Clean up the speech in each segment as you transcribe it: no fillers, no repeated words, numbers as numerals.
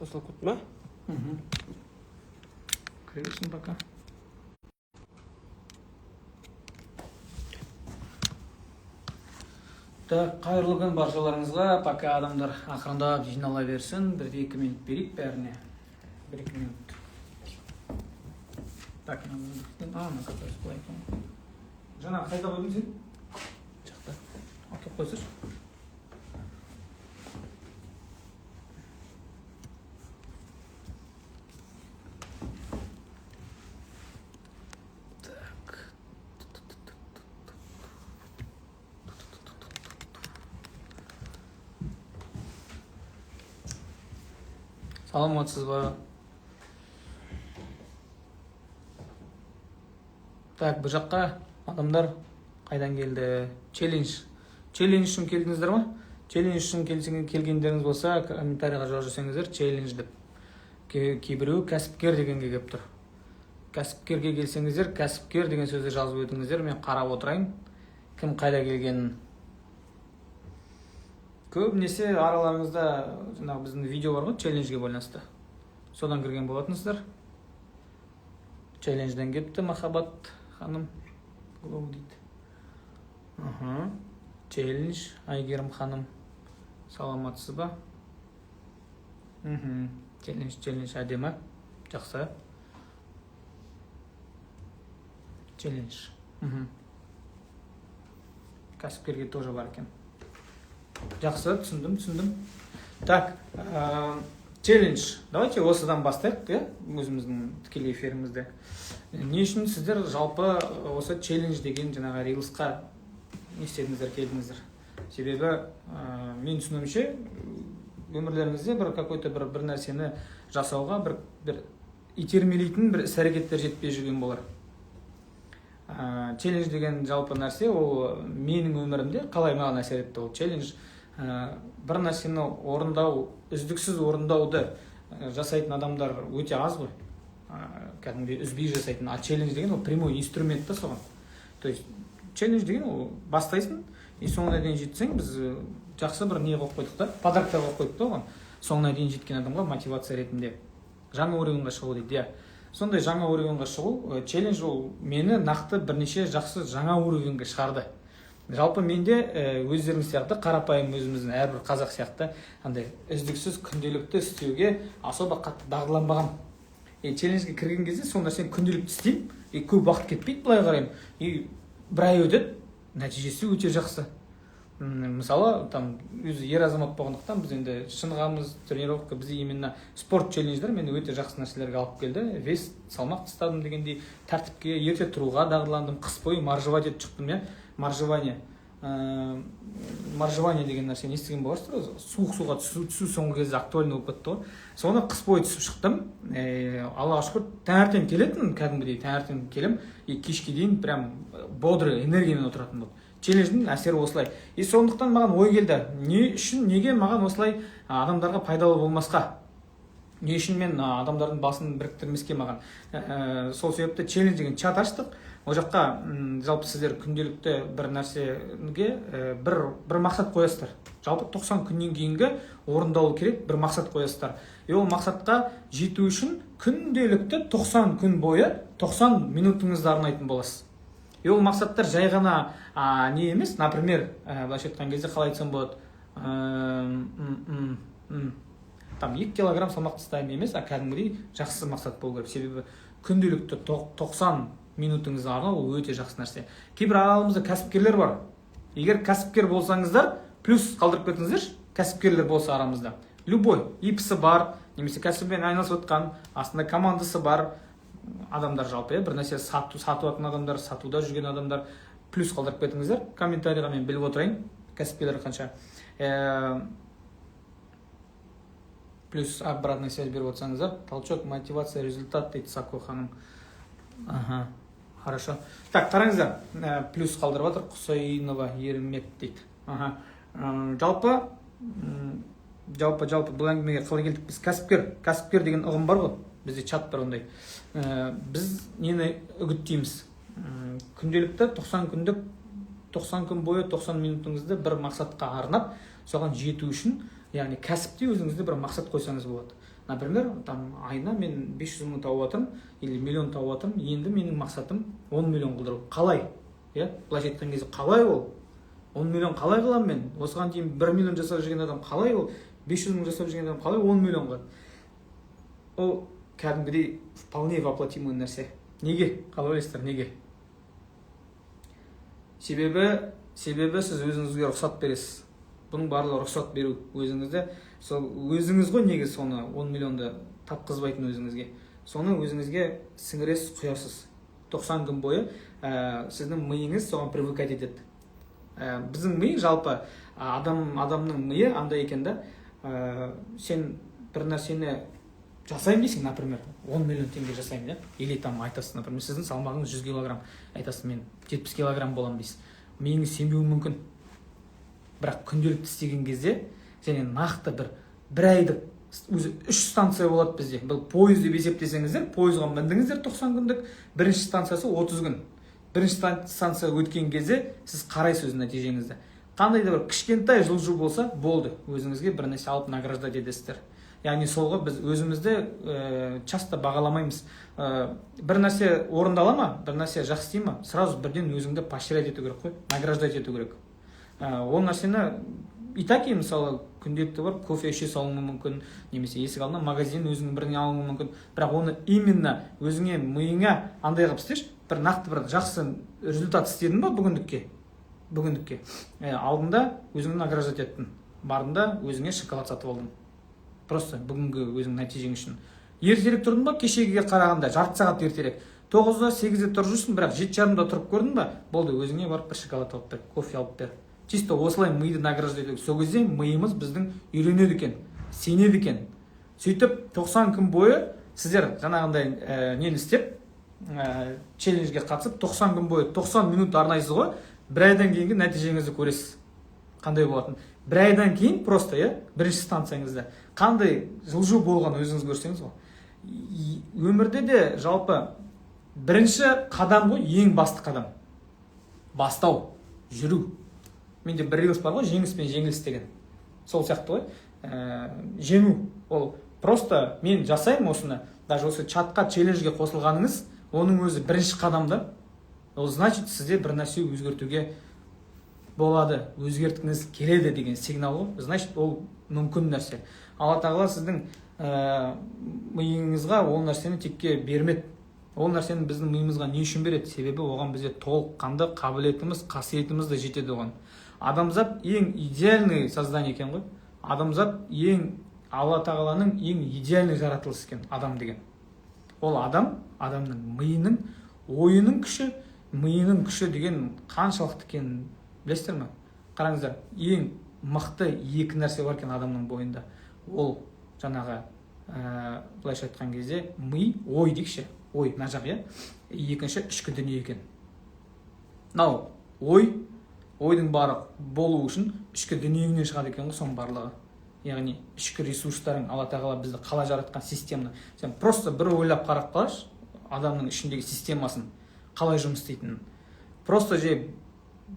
қосылып кетті ма? Кіресің пока. Так, қайырлы күн баршаларыңызға. Пока адамдар ақырындап жинала берсін. 1-2 минут берейік бәріне. 1-2 минут. Так, накопай сплай. Жаңа қайда қойдың сен? Жақта. Атып қойсыз. Саламатсыз ба? Так, бұл жаққа адамдар қайдан келді? Челлендж үшін келдіңіздер ма? Челлендж үшін келгендеріңіз болса, комментарийға жазып жүрсеңіздер, челлендж деп. Кейбіреу кәсіпкер дегенге келіп тұр. Кәсіпкерге келсеңіздер, кәсіпкер деген сөзді жазып өтіңіздер, мен қарап отырайын. Кім қайда келгенін. Көбінесе араларыңызда жаңағы біздің видео бар ғой, челленджге байланысты. Содан кірген болатынсыздар. Челленджден кетті Махаббат ханым. Глоу дейді. Челлендж, Айгерім ханым. Саламатсыз ба? Челлендж әдемі. Жақсы. Челлендж. Кәсіпкерге тоже бар екен. Жақсы, түсіндім. Так, челлендж. Давайте осыдан бастайық, өзіміздің тікелей эфирімізде. Не үшін сіздер жалпы осы челлендж деген жаңағы рилсқа не істедіңіздер, келдіңіздер? Себебі мен түсінуімше өмірлеріңізде бір нәрсені жасауға бір итермелейтін бір іс-әрекеттер жетпей жүрген болар. Челлендж деген жалпы нәрсе, ол менің өмірімде қалай маған әсер етті ол челлендж. Бір нәрсені орындау, үздіксіз орындауды жасайтын адамдар өте аз ғой. Кәдімгідей үзбей жасайтын. А челлендж деген ол прямой инструмент та соған. То есть челлендж деген ол бастайсың, и соңына дейін жетсең, біз жақсы бір не қойып қойдық та, подарктар қойып қойдық та оған. Соңына дейін жеткен адамға мотивация ретінде жаңа уровеньға шығу дейді. Сондай жаңа уровеньға шығу, челлендж ол мені нақты бірнеше жақсы жаңа уровеньге шығарды. Жалпы менде өздеріңіз сияқты, қарапайым өзіміздің әрбір қазақ сияқты андай үздіксіз күнделікті істеуге особо қатты дағдыланбаған. Челленджге кірген кезде сол нәрсені күнделікті істеймін, көп уақыт кетпейді, былай қараймын. Бір ай өтеді, нәтижесі өте жақсы. Мысалы, өзі ер азамат болғандықтан біз енді шынығамыз, тренировка, бізде именно спорт челлендждер мені өте жақсы нәрселерге алып келді. Вес салмақ тастадым дегендей, тәртіпке ерте тұруға дағдыландым, қыс бойы маржевать етіп шықтым, маржевание деген нәрсені естіген боларсыздар, суық суға түсу соңғы кезде актуальный болып кетті ғой. Соны қыс бойы түсіп шықтым. Аллаға шүкір, таңертең келетін, кәдімгідей таңертең келем, кешке дейін прям бодрый энергиямен отыратын болды. Челлендждің әсері осылай. Сондықтан маған ой келді, неге маған осылай адамдарға пайдалы болмасқа? Не үшін мен адамдардың басын біріктірмеске маған? Сол себепті челлендж деген чат аштық. Ол жаққа жалпы сіздер күнделікті бір нәрсеге бір мақсат қоясыздар. Жалпы 90 күннен кейінгі орындалу керек бір мақсат қоясыздар. Ол мақсатқа жету үшін күнделікті 90 күн бойы 90 минутыңызды арнайтын боласыз. Ол мақсаттар жай ғана не емес, например, былайша айтқан кезде қалай айтсам болады, 2 килограмм салмақ тастаймын емес, кәдімгідей жақсы мақсат болу керек. Себебі күнделікті 90 минутыңызды арнау ол өте жақсы нәрсе. Кейбір араларымызда кәсіпкерлер бар. Егер кәсіпкер болсаңыздар, плюс қалдырып кетіңіздер, кәсіпкерлер болса арамызда. Любой, ипсі бар, немесе кәсіппен айналысып отқан, астында командасы бар адамдар жалпы, бір нәрсе сататын адамдар, сатуда жүрген адамдар, плюс қалдырып кетіңіздер. Комментарийға мен біліп отырайын, кәсіпкерлер қанша. Плюс обратная связь беріп отырсаңыздар. Толчок, мотивация, результат дейді Сако ханым. Хорошо. Так, қараңыздар, плюс қалдырып отыр, Құсайынова Ермек дейді. Жалпы бұл әңгімеге қалай келдік? Біз кәсіпкер деген ұғым бар ғой, бізде чат бар ондай. Біз нені үгіттейміз? Күнделікті 90 күн бойы 90 минутыңызды бір мақсатқа арнап, соған жету үшін, яғни кәсіпте өзіңізде бір мақсат қойсаңыз болады. например, там айына мен 500 мың тауып жатырмын или миллион тауып жатырмын, енді менің мақсатым 10 миллион қылдыру. Қалай? Иә, былайша айтқан кезде қалай ол? 10 миллион қалай қыламын мен? Осыған дейін 1 миллион жасап жүрген адам қалай ол? 500 мың жасап жүрген адам қалай 10 миллионға? Ол кәдімгідей вполне воплотимый нәрсе. Неге? Қалай ойлайсыздар, неге? Себебі сіз өзіңізге рұқсат бересіз. Бұның барлығы рұқсат беру өзіңізді. Сол өзіңіз ғой неге соны 10 миллионды тапқызбайтын өзіңізге. Соны өзіңізге сіңіресіз, құясыз. 90 күн бойы сіздің миыңыз соған привыкать етеді. Біздің ми жалпы адамның миы андай екен да, сен бір нәрсені жасаймын дейсің, например, 10 миллион теңге жасаймын, иә? Или там айтасыз, например, сіздің салмағыңыз 100 килограмм, айтасыз, мен 70 килограмм боламын дейсіз. Миыңыз сенбеуі мүмкін. Бірақ күнделікті істеген кезде, және нақты бір айдық өзі 3 станция болады бізде. Бұл пойыз деп есептесеңіздер, пойызға міндіңіздер 90 күндік, бірінші станциясы 30 күн. Бірінші станция өткен кезде сіз қарайсыз өз нәтижеңізді. Қандай да бір кішкентай жылжу болса, болды. Өзіңізге бір нәрсе алып награждать етесіздер. Яғни солға біз өзімізді часто бағаламаймыз. Бір нәрсе орындала ма, бір нәрсе жақсы істей ма, сразу бірден өзіңді поощрять ету керек қой, награждать ету керек. Ол нәрсені и так, мысалы, күнделікті бар, кофе іше салуы мүмкін, немесе есік алдына магазин өзіңнің біріне алуы мүмкін. Бірақ оны именно өзіңе, миыңа андай қылып істеші, бір нақты бір жақсы результат істедің ба бүгіндікке. Алдында өзіңді награждать еттің. Бардында өзіңе шоколад сатып алдың. Просто бүгінгі өзің нәтижең үшін. Ертерек тұрдың ба, кешегіге қарағанда жарты сағат ертерек. 9-да 8-де тұрып жүрсің, бірақ 7:30-да тұрып көрдің ба, болды, өзіңе барып бір шоколад алып бер, кофе алып бер. Чисто осылай миды награждать ету. Сол кезде миымыз біздің үйренеді екен, сенеді екен. Сөйтіп 90 күн бойы сіздер жаңағындай нені істеп, челленджге қатысып 90 күн бойы 90 минут арнайсыз ғой, бір айдан кейінгі нәтижеңізді көресіз. Қандай болатын? Бір айдан кейін просто, бірінші станцияңызда қандай жылжу болған өзіңіз көрсеңіз ғой. Өмірде де жалпы бірінші қадам ғой, ең басты қадам. Бастау, жүру. Менде бір рилс бар ғой, жеңіс пен жеңіліс деген. Сол сияқты ғой. Жеңу. Ол просто мен жасаймын осыны. Даже осы чатқа челленджге қосылғаныңыз, оның өзі бірінші қадамда. Ол значит, сізде бір нәрсе өзгертуге болады, өзгерткіңіз келеді деген сигнал ғой. Значит, ол мүмкін нәрсе. Алла тағала сіздің миыңызға ол нәрсені текке бермеді. Ол нәрсені біздің миымызға не үшін береді? Себебі оған бізде толыққанды қабілетіміз, қасиетіміз де жетеді оған. Адамзат ең идеальный создание екен ғой. Адамзат Алла тағаланың ең идеальный жаратылыс екен, адам деген. Ол адамның миының, ойының күші, миының күші деген қаншалықты екенін білесіздер ме? Қараңыздар, ең мықты екі нәрсе бар екен адамның бойында. Ол жаңағы былайша айтқан кезде ми, ой дейікші, ой мына жақ, екінші ішкі дүние екен. Мынау ойдың бары болу үшін ішкі дүниеңнен шығады екен ғой, соның барлығы. Яғни ішкі ресурстарың, Алла тағала бізді қалай жаратқан системаны. Сен просто бір ойлап қарап қалашы, адамның ішіндегі системасын қалай жұмыс істейтінін. Просто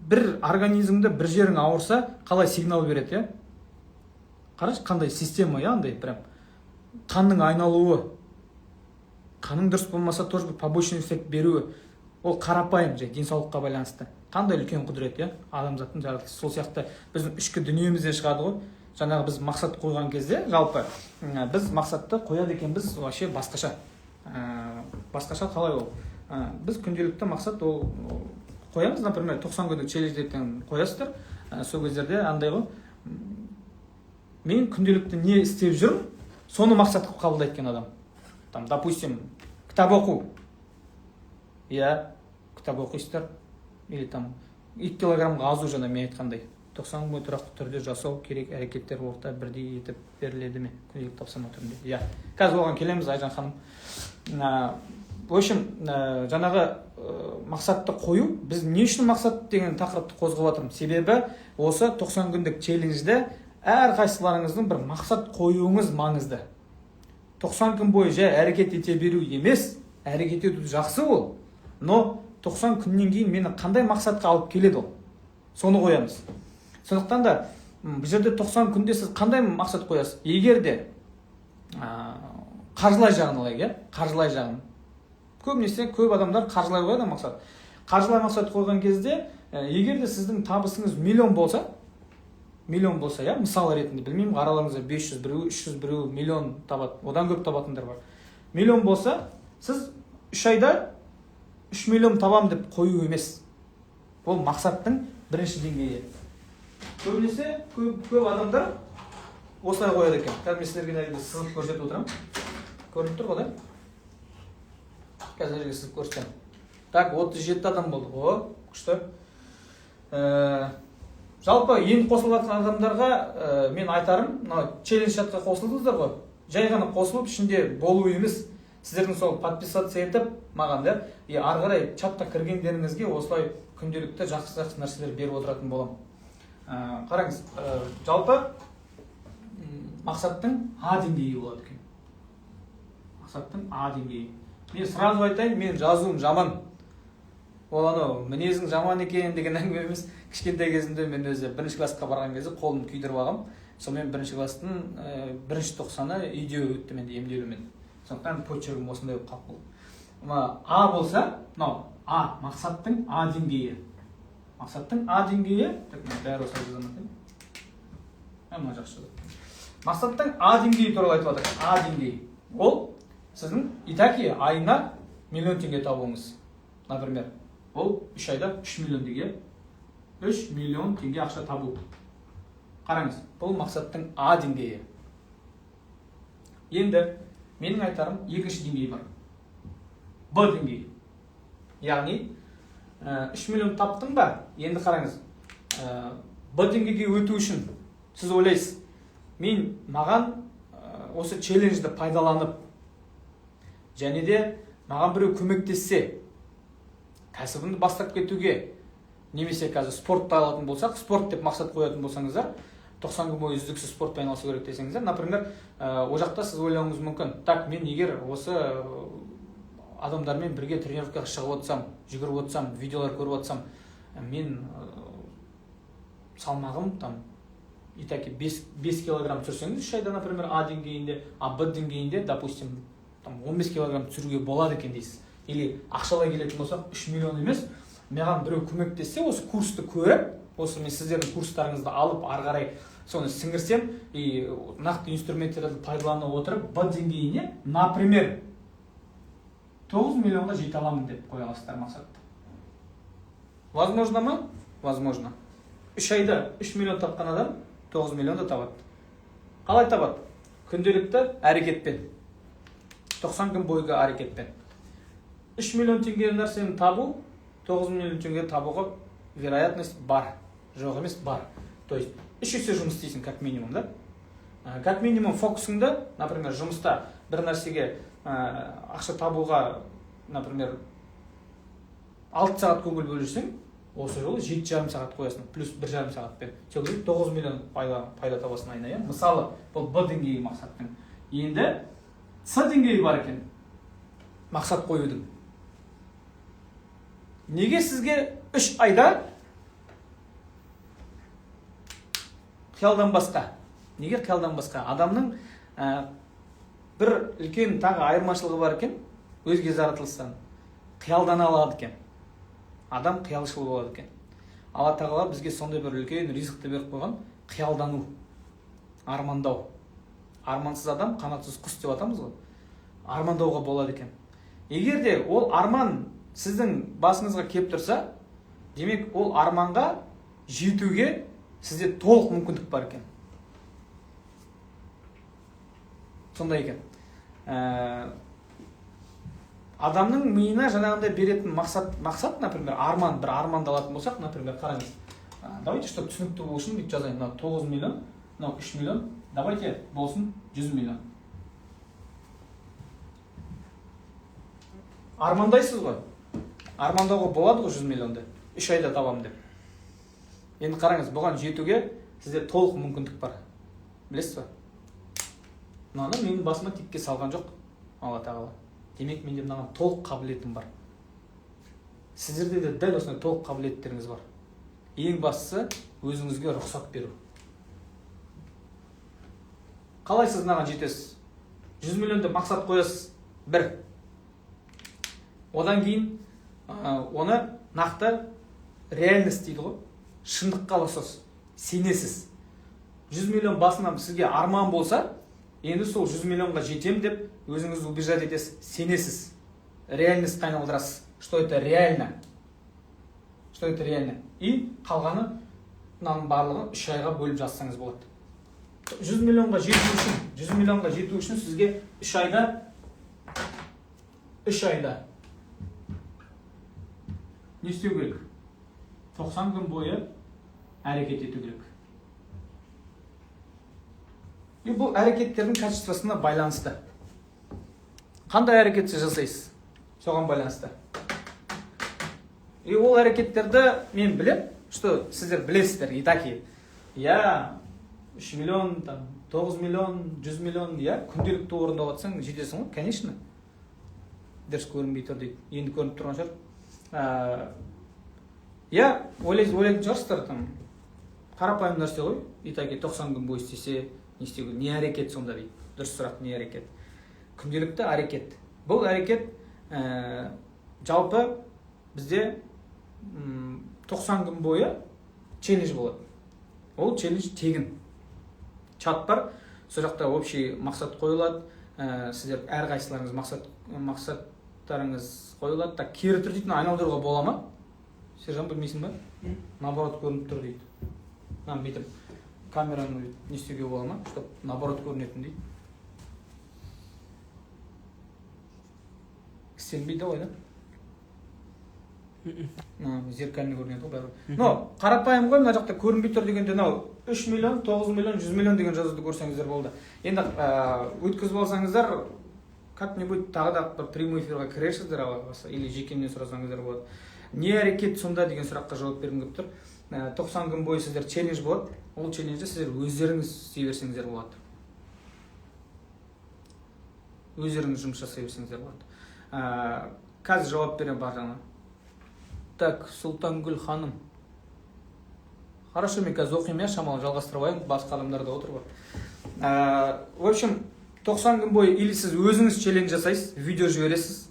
бір организмді бір жерің ауырса, қалай сигнал береді, Қарашы, қандай система, андай прям қанның айналуы. Қаның дұрыс болмаса, тоже побочный эффект беруі. Ол қарапайым, денсаулыққа байланысты. Қандай үлкен құдірет, адамзаттың жаратылысы. Сол сияқты біздің ішкі дүниемізден шығады ғой. Жаңағы біз мақсат қойған кезде, жалпы біз мақсатты қояды екенбіз вообще басқаша. Басқаша қалай ол? Біз күнделікті мақсат ол қоямыз, например, 90 күндік челленджден қоясыздар. Сол кездерде андай ғой. Мен күнделікті не істеп жүрмін, соны мақсат қылып қабылдайды екен адам. Там, допустим, кітап оқу. Кітап оқисыздар. Или там 2 килограммға азу, жаңа мен айтқандай. 90 күн тұрақты түрде жасау керек әрекеттер орта бірдей етіп беріледі ме? Күнделік тапсырма түрінде. Қазір оған келеміз, Айжан ханым. В общем, жаңағы мақсатты қою, біз не үшін мақсат деген тақырыпты қозғап жатырмыз? Себебі осы 90 күндік челленджде әр қайсыларыңыздың бір мақсат қоюыңыз маңызды. 90 күн бойы әрекет ете беру емес, әрекет ету жақсы ол. Но 90 күннен кейін мені қандай мақсатқа алып келеді ол? Соны қоямыз. Сондықтан да бұл жерде 90 күнде сіз қандай мақсат қоясыз? Егер де қаржылай жағын алайық, иә, қаржылай жағын. Көбінесе көп адамдар қаржылай қояды мақсат. Қаржылай мақсат қойған кезде, егер де сіздің табысыңыз миллион болса, иә, мысал ретінде, білмеймін, араларыңызда 500 біреу, 300 біреу миллион табады, одан көп табатындар бар. Миллион болса, сіз 3 айда 3 миллион табам деп қою емес. Ол мақсаттың бірінші деңгейі. Көбінесе көп адамдар осылай қояды екен. Қазір мен сіздерге сызып көрсетіп отырамын. Көрініп тұр ғой, да? Қазір сызып көрсетем. Так, 37 адам болды. О, күшті. Жалпы енді қосылатын адамдарға мен айтарым, челлендж чатқа қосылдыңыздар ғой. Жай ғана қосылып, ішінде болу емес. Сіздердің сол подписаться етіп, маған да, ары қарай чатқа кіргендеріңізге осылай күнделікті жақсы нәрселер беріп отыратын болам. Қараңыз, жалпы мақсаттың А деңгейі болады екен. Мақсаттың А деңгейі. Мен сразу айтайын, мен жазуым жаман. Ол анау мінезің жаман екен деген әңгіме емес. Кішкентай кезімде мен өзі бірінші классқа барған кезде қолымды күйдіріп алғам. Сонымен бірінші класстың бірінші тоқсаны үйде өтті менде емделумен. Сондықтан почеркім осындай болып қалып болды. А болса, мынау А, мақсаттың А деңгейі. Мақсаттың А деңгейі, бәрі осылай жазамын. Мына жақсы. Мақсаттың А деңгейі туралы айтып жатыр. А деңгейі. Ол сіздің итаки айына миллион теңге табуыңыз. Например, ол 3 айда 3 миллион теңге. 3 миллион теңге ақша табу. Қараңыз, бұл мақсаттың А деңгейі. Енді менің айтарым екінші деңгей бар. Б деңгейі. Яғни 3 миллион таптың ба? Енді қараңыз, Б деңгейге өту үшін сіз ойлайсыз, маған осы челленджді пайдаланып, және де маған біреу көмектессе, кәсібімді бастап кетуге, немесе қазір спортты алатын болсақ, спорт деп мақсат қоятын болсаңыздар, 90 күн бойы үздіксіз спортпен айналысу керек десеңіздер, например, о жақта сіз ойлауыңыз мүмкін. Так, мен егер осы адамдармен бірге тренировкаға шығып отырсам, жүгіріп отырсам, видеолар көріп отырсам, мен салмағым итаки 5 килограмм түсірсеңіз 3 айда, например, А деңгейінде, а Б деңгейінде, допустим, 15 килограмм түсіруге болады екен дейсіз. Или ақшалай келетін болсақ, 3 миллион емес, маған біреу көмектессе, осы курсты көріп, осы мен сіздердің курстарыңызды алып, ары қарай соны сіңірсем, нақты инструменттерді пайдалана отырып, Б деңгейіне, например, 9 миллионға жете аламын деп қоя аласыздар мақсатты. Возможно ма? Возможно. 3 айда 3 миллион тапқан адам 9 миллионды табады. Қалай табады? Күнделікті әрекетпен. 90 күн бойғы әрекетпен. 3 миллион теңге нәрсені табу, 9 миллион теңге табуға вероятность бар. Жоқ емес, бар. То есть 3 есе жұмыс істейсің, как минимум, да? Как минимум фокусыңды, например, жұмыста бір нәрсеге ақша табуға, например, 6 сағат көңіл бөлірсең, осы жолы 7,5 сағат қоясың, плюс 1,5 сағатпен. Сол кезде 9 миллион пайда табасың айына, иә? Мысалы, бұл Б деңгейі мақсаттың. Енді С деңгейі бар екен мақсат қоюдың. Неге сізге 3 айда қиялдан басқа? Неге қиялдан басқа? Адамның бір үлкен тағы айырмашылығы бар екен, өзге жаратылыстан. Қиялдан алады екен. Адам қиялшыл болады екен. Алла тағала бізге сондай бір үлкен ризықты беріп қойған, қиялдану, армандау. Армансыз адам қанатсыз құс деп атамыз ғой. Армандауға болады екен. Егер де ол арман сіздің басыңызға кеп тұрса, демек ол арманға жетуге сізде толық мүмкіндік бар екен. Сондай екен. Адамның миына жаңағындай беретін мақсат, например, арман, бір арманды алатын болсақ, например, қараңыз. Давайте, чтобы түсінікті болу үшін бүйтіп жазайын. 9 миллион, 3 миллион, давайте болсын 100 миллион. Армандайсыз ғой. Армандауға болады ғой 100 миллионды. 3 айда табам деп. Енді қараңыз, бұған жетуге сізде толық мүмкіндік бар. Білесіз ба? Мынаны менің басыма текке салған жоқ, Алла тағала. Демек, менде мынаған толық қабілетім бар. Сіздерде де дәл осындай толық қабілеттеріңіз бар. Ең бастысы өзіңізге рұқсат беру. Қалай сіз мынаған жетесіз? 100 миллион деп мақсат қоясыз, бір. Одан кейін оны нақты реальность дейді ғой, шындыққа аласыз, сенесіз. 100 миллион басынан сізге арман болса, енді сол 100 миллионға жетем деп өзіңізді убеждать етесіз, сенесіз. Реальность айналдырасыз. Что это реально? Что это реально? И қалғаны барлығын 3 айға бөліп жазсаңыз болады. 100 миллионға жету үшін сізге 3 айда не істеу керек? 90 күн бойы әрекет ету керек. И бұл әрекеттердің качествосына байланысты. Қандай әрекетті жасайсыз? Соған байланысты. И ол әрекеттерді мен білем, что сіздер білесіздер, и таки. Я 3 миллион, 9 миллион, 100 миллион, күнделікті орындап атсаң жетесің ғой, конечно. Дұрыс көрінбей тұр дейді. Енді көрініп тұрған шығар. Ойлайтын шығарсыздар, қарапайым нәрсе ғой. И таки 90 күн бойы істесе, не істеу керек? Не әрекет сонда дейді. Дұрыс сұрақ, не әрекет? Күнделікті әрекет. Бұл әрекет жалпы бізде 90 күн бойы челлендж болады. Ол челлендж тегін. Чат бар, сол жақта общий мақсат қойылады. Сіздер әрқайсыларыңыз мақсаттарыңыз қойылады. Так, кері тұр дейтін айналдыруға бола ма? Сержан, білмейсің ба? Наоборот көрініп тұр дейді. Бүйтіп камераны не істеуге бола ма? Чтоб наоборот көрінетін дейді. Істенбейді ғой, да? Зеркальный көрінеді ғой бәрі. Но қарапайым ғой, мына жақта көрінбей тұр дегенде 3 миллион, 9 миллион, 100 миллион деген жазуды көрсеңіздер болды. Енді өткізіп алсаңыздар, как-нибудь тағы да бір прямой эфирға кірерсіздер или жекемнен сұрасаңыздар болады. Не әрекет сонда деген сұраққа жауап бергім келіп тұр. 90 күн бойы сіздер челлендж болады. Ол челленджді сіздер өздеріңіз істей берсеңіздер болады. Өздеріңіз жұмыс жасай берсеңіздер болады. Қазір жауап берем бар жаңа. Так, Сұлтангүл ханым. Хорошо, мен қазір оқимын, шамалы жалғастырып, басқа адамдар да отыр ғой. В общем, 90 күн бойы или сіз өзіңіз челлендж жасайсыз, видео жібересіз,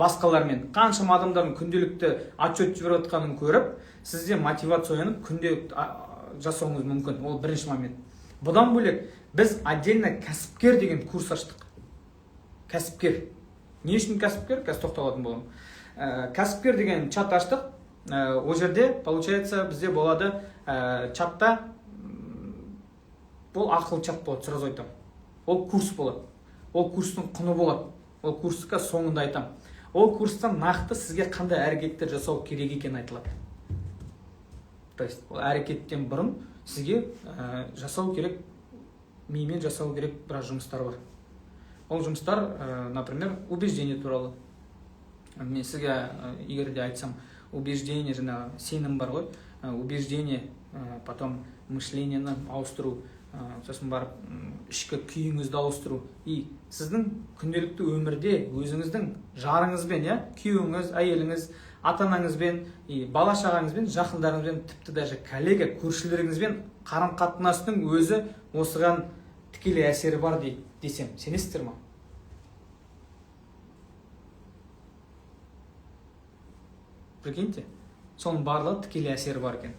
басқалармен қаншама адамдардың күнделікті отчет жіберіп жатқанын көріп, сізде мотивацияны күнделікті жасауыңыз мүмкін. Ол бірінші момент. Бұдан бөлек біз отдельно кәсіпкер деген курс аштық. Кәсіпкер. Не үшін кәсіпкер? Қазір тоқталатын боламын. Кәсіпкер деген чат аштық. Ол жерде, получается, бізде болады чатта, ол ақылы чат болады, сразу айтам. Ол курс болады. Ол курстың құны болады. Ол курсқа соңында айтам. Ол курстан нақты сізге қандай әрекеттер жасау керек екен айтылады. То есть, ол әрекеттен бұрын сізге жасау керек, мимен жасау керек біраз жұмыстар бар. Ол жұмыстар, например, убеждение туралы. Мен сізге егер де айтсам, убеждение, жаңа сенім бар ғой, убеждение, потом мышлениені ауыстыру, сосын барып ішкі күйіңізді ауыстыру. И сіздің күнделікті өмірде өзіңіздің жарыңызбен, күйеуіңіз, әйеліңіз, ата-анаңызбен, бала шағаңызбен, жақындарыңызбен, тіпті даже коллега, көршілеріңізбен қарым-қатынастың өзі осыған тікелей әсері бар десем, сенесіздер ма? Прикиньте, соның барлығы тікелей әсері бар екен.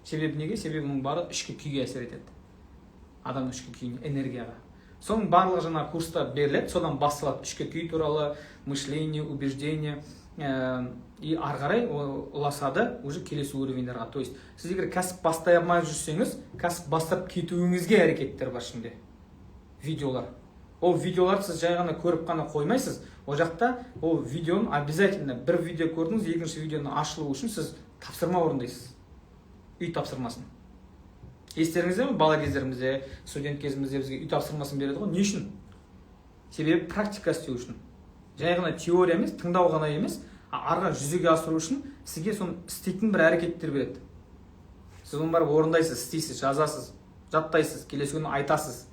Себебі неге? Себебі оның барлығы ішкі күйге әсер етеді. Адам ішкі күйіне, энергияға. Соның барлығы жаңа курста беріледі, содан басталады ішкі күй туралы, мышление, убеждение, и ары қарай ұласады уже келесі уровеньдерға. То есть, сіз егер кәсіп бастай алмай жүрсеңіз, кәсіп бастап кетуіңізге әрекеттер бар ішінде. Видеолар. Ол видеоларды сіз жай ғана көріп қана қоймайсыз. Ол жақта ол видеоны обязательно бір видео көрдіңіз, екінші видеоны ашылу үшін сіз тапсырма орындайсыз. Үй тапсырмасын. Естеріңізде ме? Бала кездерімізде, студент кезімізде бізге үй тапсырмасын береді ғой. Не үшін? Себебі практика істеу үшін. Жай ғана теория емес, тыңдау ғана емес, арға жүзеге асыру үшін сізге соны істейтін бір әрекеттер береді. Сіз оны барып орындайсыз, істейсіз, жазасыз, жаттайсыз, келесі күні айтасыз.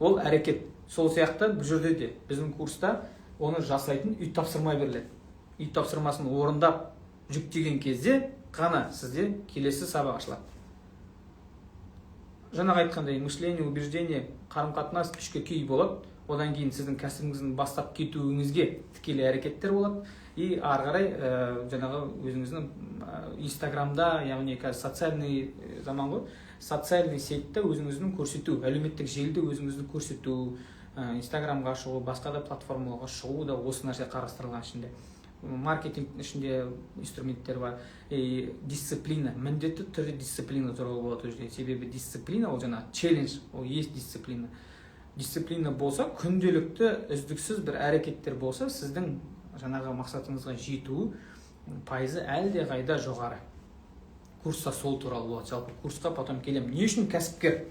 Ол әрекет. Сол сияқты бұл жерде де біздің курста оны жасайтын үй тапсырма беріледі. Үй тапсырмасын орындап жүктеген кезде ғана сізде келесі сабақ ашылады. Жаңағы айтқандай, мышление, убеждение, қарым-қатынас, ішкі күй болады. одан кейін сіздің кәсібіңіздің бастап кетуіңізге тікелей әрекеттер болады. И ары қарай жаңағы өзіңіздің инстаграмда, яғни қазір социальный заман ғой, социальный сетьте өзіңіздің көрсету, әлеуметтік желіде өзіңізді көрсету, инстаграмға шығу, басқа да платформаларға шығу да осы нәрсе қарастырылған ішінде. Маркетинг ішінде инструменттер бар. Дисциплина, міндетті түрде дисциплина туралы болады ол жерде. Себебі дисциплина ол жаңағы челлендж, ол есть дисциплина. Дисциплина болса, күнделікті үздіксіз бір әрекеттер болса, сіздің жаңағы мақсатыңызға жету пайызы әлде қайда жоғары. Курста сол туралы болады. Жалпы курсқа потом келем. Не үшін кәсіпкер?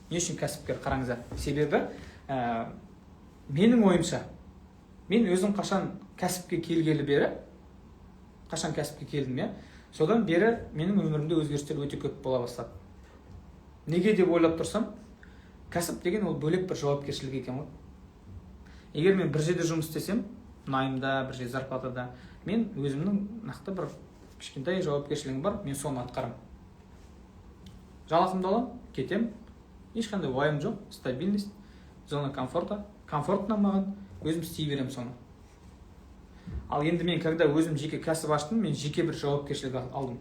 Не үшін кәсіпкер? Қараңыздар. Себебі менің ойымша, мен өзім қашан кәсіпке келгелі бері, қашан кәсіпке келдім, содан бері менің өмірімде өзгерістер өте көп бола бастады. Неге деп ойлап тұрсам, кәсіп деген ол бөлек бір жауапкершілік екен ғой. Егер мен бір жерде жұмыс істесем, найымда, бір жерде зарплатада, мен өзімнің нақты бір кішкентай жауапкершілігім бар, мен соны атқарамын. Жалақымды аламын, кетем, ешқандай уайым жоқ, стабильность, зона комфорта, комфортно маған, өзім істей беремін соны. Ал енді мен, когда өзім жеке кәсіп аштым, мен жеке бір жауапкершілік алдым.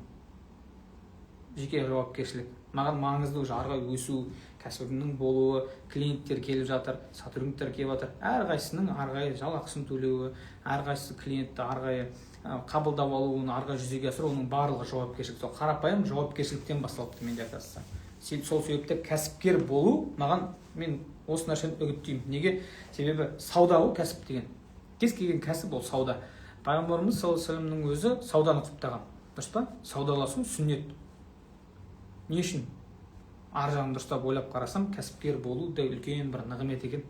Жеке жауапкершілік. Маған маңызды уже ары қарай өсу, кәсібімнің болуы, клиенттер келіп жатыр, сотрудниктер келіп жатыр. Әрқайсының ары қарай жалақысын төлеуі, әрқайсысы клиентті ары қарай қабылдап алуын, ары қарай жүзеге асыру, оның барлығы жауапкершілік. Сол қарапайым жауапкершіліктен басталыпты менде оказывается. Сол себепті кәсіпкер болу маған, мен осы нәрсені үгіттеймін. Неге? Себебі сауда ол кәсіп деген. Кез келген кәсіп ол сауда. Пайғамбарымыз саллаллаху алейхи вассаламның өзі сауданы құптаған. Дұрыс па? Саудаласу сүннет. Не үшін? Ар жағын дұрыстап ойлап қарасам, кәсіпкер болу да үлкен бір нығмет екен.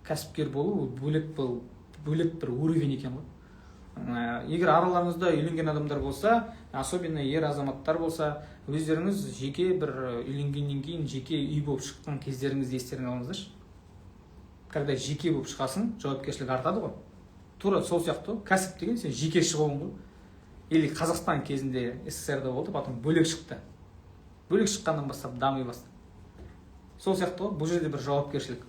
Кәсіпкер болу бөлек бір уровень екен ғой. Егер араларыңызда үйленген адамдар болса, особенно ер азаматтар болса, өздеріңіз жеке бір үйленгеннен кейін жеке үй болып шыққан кездеріңізді естеріңе алыңыздаршы. Когда жеке болып шығасың, жауапкершілік артады ғой. Тура сол сияқты кәсіп деген сен жеке шығуың ғой. Или Қазақстан кезінде СССР-да болды, потом бөлек шықты. Бөлек шыққаннан бастап дами бастады. Сол сияқты ғой, бұл жерде бір жауапкершілік.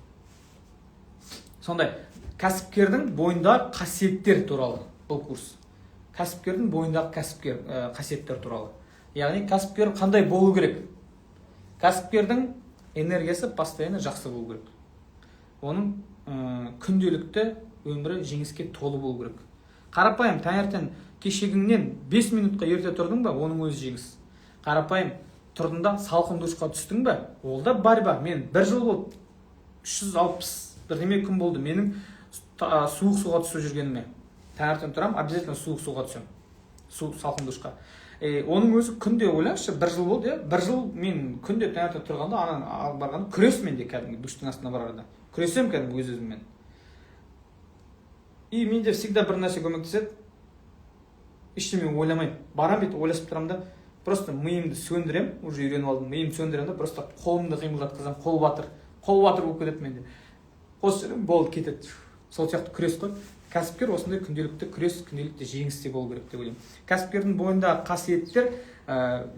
Сондай кәсіпкердің бойындағы қасиеттер туралы бұл курс. Кәсіпкердің бойындағы қасиеттер туралы. Яғни кәсіпкер қандай болу керек? Кәсіпкердің энергиясы постоянно жақсы болу керек. Оның күнделікті өмірі жеңіске толы болу керек. Қарапайым таңертең кешегіңнен 5 минутқа ерте тұрдың ба, оның өзі жеңіс. Қарапайым тұрдың да салқын душқа түстің ба, ол да борьба. Мен бір жыл болды, 360 бірдеме күн болды менің суық суға түсіп жүргеніме. Таңертең тұрам, обязательно суық суға түсем. Салқын душқа. Оның өзі күнде ойлаңызшы, бір жыл болды, бір жыл мен күнде таңертең тұрғанда, анан барғанда күрес менде кәдімгі душтың астына барарда. Күресем кәдімгі өз-өзіммен. И менде всегда бір нәрсе көмектеседі. Ештеме ойламаймын. Барам бет ойласып тұрам да, просто миымды сөндірем, уже үйреніп алдым. Миымды сөндірем да, просто қолымды қимылдатқызам, қол батыр болып кетеді менде. Қосып болды кетеді. Сол сияқты күрес қой. Кәсіпкер осындай күнделікті күрес, күнделікті жеңісте болу керек деп ойлаймын. Кәсіпкердің бойындағы қасиеттер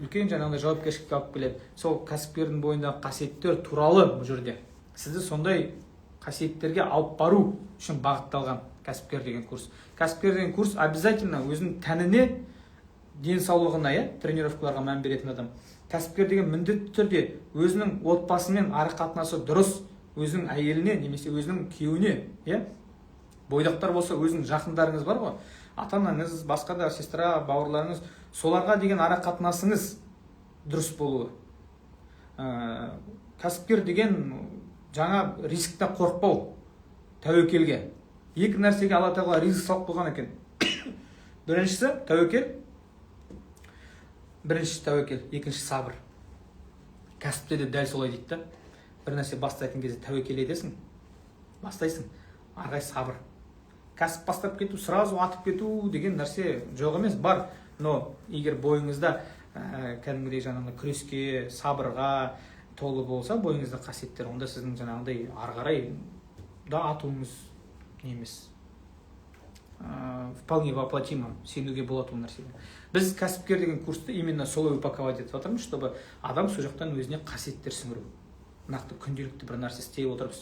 үлкен жаңағыдай жауапкершілікке алып келеді. Сол кәсіпкердің бойындағы қасиеттер туралы бұл жерде сізді сондай қасиеттерге алып бару үшін бағытталған кәсіпкер деген курс. Кәсіпкер деген курс обязательно өзінің тәніне, денсаулығына, тренировкаларға мән беретін адам. Кәсіпкер деген міндетті түрде өзінің отбасымен ары қатынасы дұрыс, өзінің әйеліне немесе өзінің күйеуіне, бойдақтар болса өзінің жақындарыңыз бар ғой, ата-анаңыз, басқа да сестра, бауырларыңыз, соларға деген ара қатынасыңыз дұрыс болуы. Кәсіпкер деген жаңа рисктен қорықпау, тәуекелге. Екі нәрсеге Алла тағала ризық салып қойған екен. Біріншісі тәуекел, екінші сабыр. Кәсіпте де дәл солай дейді да. Бір нәрсе бастайтын кезде тәуекел етесің, бастайсың, арғай сабыр. Кәсіп бастап кету, сразу атып кету деген нәрсе жоқ емес, бар. Но егер бойыңызда кәдімгідей жаңағыдай күреске, сабырға толы болса, бойыңызда қасиеттер, онда сіздің жаңағыдай ары қарай да атуыңыз немес. Вполне воплотимо, сенуге болады ол нәрседен. Біз кәсіпкер деген курсты именно солай упаковать етіп жатырмыз, чтобы адам сол жақтан өзіне қасиеттер сіңіру. нақты күнделікті бір нәрсе істеп отырып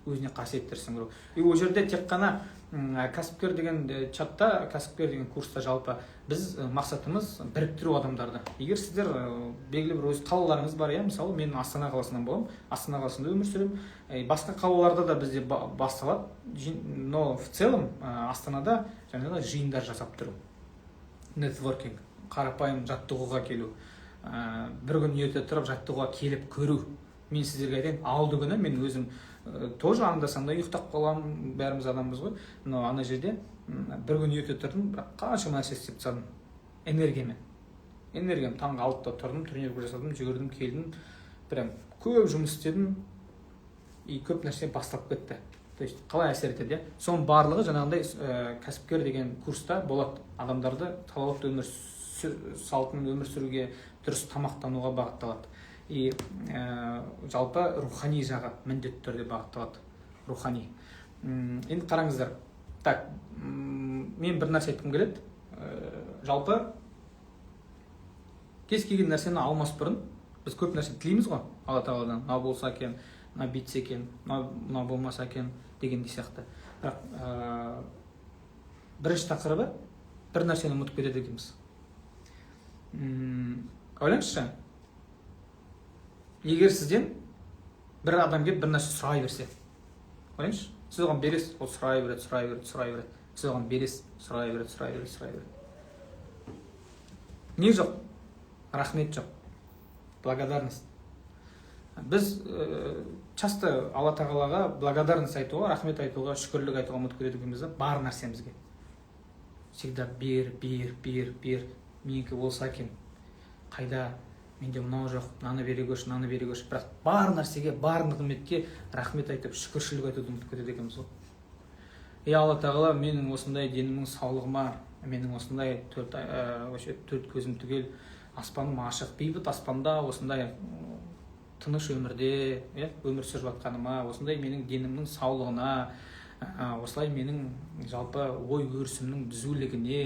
өзіне қасиеттерін көру. И ол жерде тек қана кәсіпкер деген чатта, кәсіпкер деген курста жалпы біз мақсатымыз біріктіру адамдарды. Егер сіздер белгілі бір өз қалаларыңыз бар, иә, мысалы мен Астана қаласынан боламын, Астана қаласында өмір сүремін, басқа қалаларда да бізде басталады, но в целом Астанада жаңағы жиындар жасап тұру, нетворкинг, қарапайым жаттығуға келу, бір күн ерте тұрып жаттығуға келіп көру. Мен сіздерге айтайын, алды күні мен өзім тоже анда-санда ұйықтап қаламын, бәріміз адамбыз ғой, но ана жерде бір күн ерте тұрдым, бірақ қанша нәрсе істеп тастадым энергиям таңғы 6-да тұрдым, тренировка жасадым, жүгірдім, келдім, прям көп жұмыс істедім и көп нәрсе бастап кетті. То есть қалай әсер етеді? Соның барлығы жаңағындай кәсіпкер деген курста болады. Адамдарды салауатты өмір салтын өмір сүруге, дұрыс тамақтануға бағытталады. И жалпы рухани жағы міндетті түрде бағытталады. Рухани. Енді қараңыздар. Так, мен бір нәрсе айтқым келеді. Жалпы кез келген нәрсені алмас бұрын біз көп нәрсе тілейміз ғой, Алла тағаладан. Мынау болса екен, мынау бітсе екен, мынау болмаса екен дегендей сияқты. Бірақ бірінші тақырыбы бір нәрсені ұмытып кетеді екенбіз. Ойлаңызшы, егер сізден бір адам келіп бір нәрсе сұрай берсе, ойлаңызшы, сіз оған бересіз, ол сұрай береді, сіз оған бересіз, сұрай береді. Не жоқ? Рахмет жоқ, благодарность. Біз часто Алла тағалаға благодарность айтуға, рахмет айтуға, шүкірлік айтуға ұмытып кетеді екенбіз, бар нәрсемізге. Всегда бер, менікі болса екен, қайда, менде мынау жоқ, мынаны бере көрші. Бірақ бар нәрсеге, бар нығметке рахмет айтып, шүкіршілік айтуды ұмытып кетеді екенбіз ғой. Алла тағала менің осындай денімнің саулығыма, менің осындай төрт көзім түгел, аспаным ашық, бейбіт аспанда осындай тыныш өмірде өмір сүріп жатқаныма, осындай менің денімнің саулығына, осылай менің жалпы ой өрісімнің түзулігіне,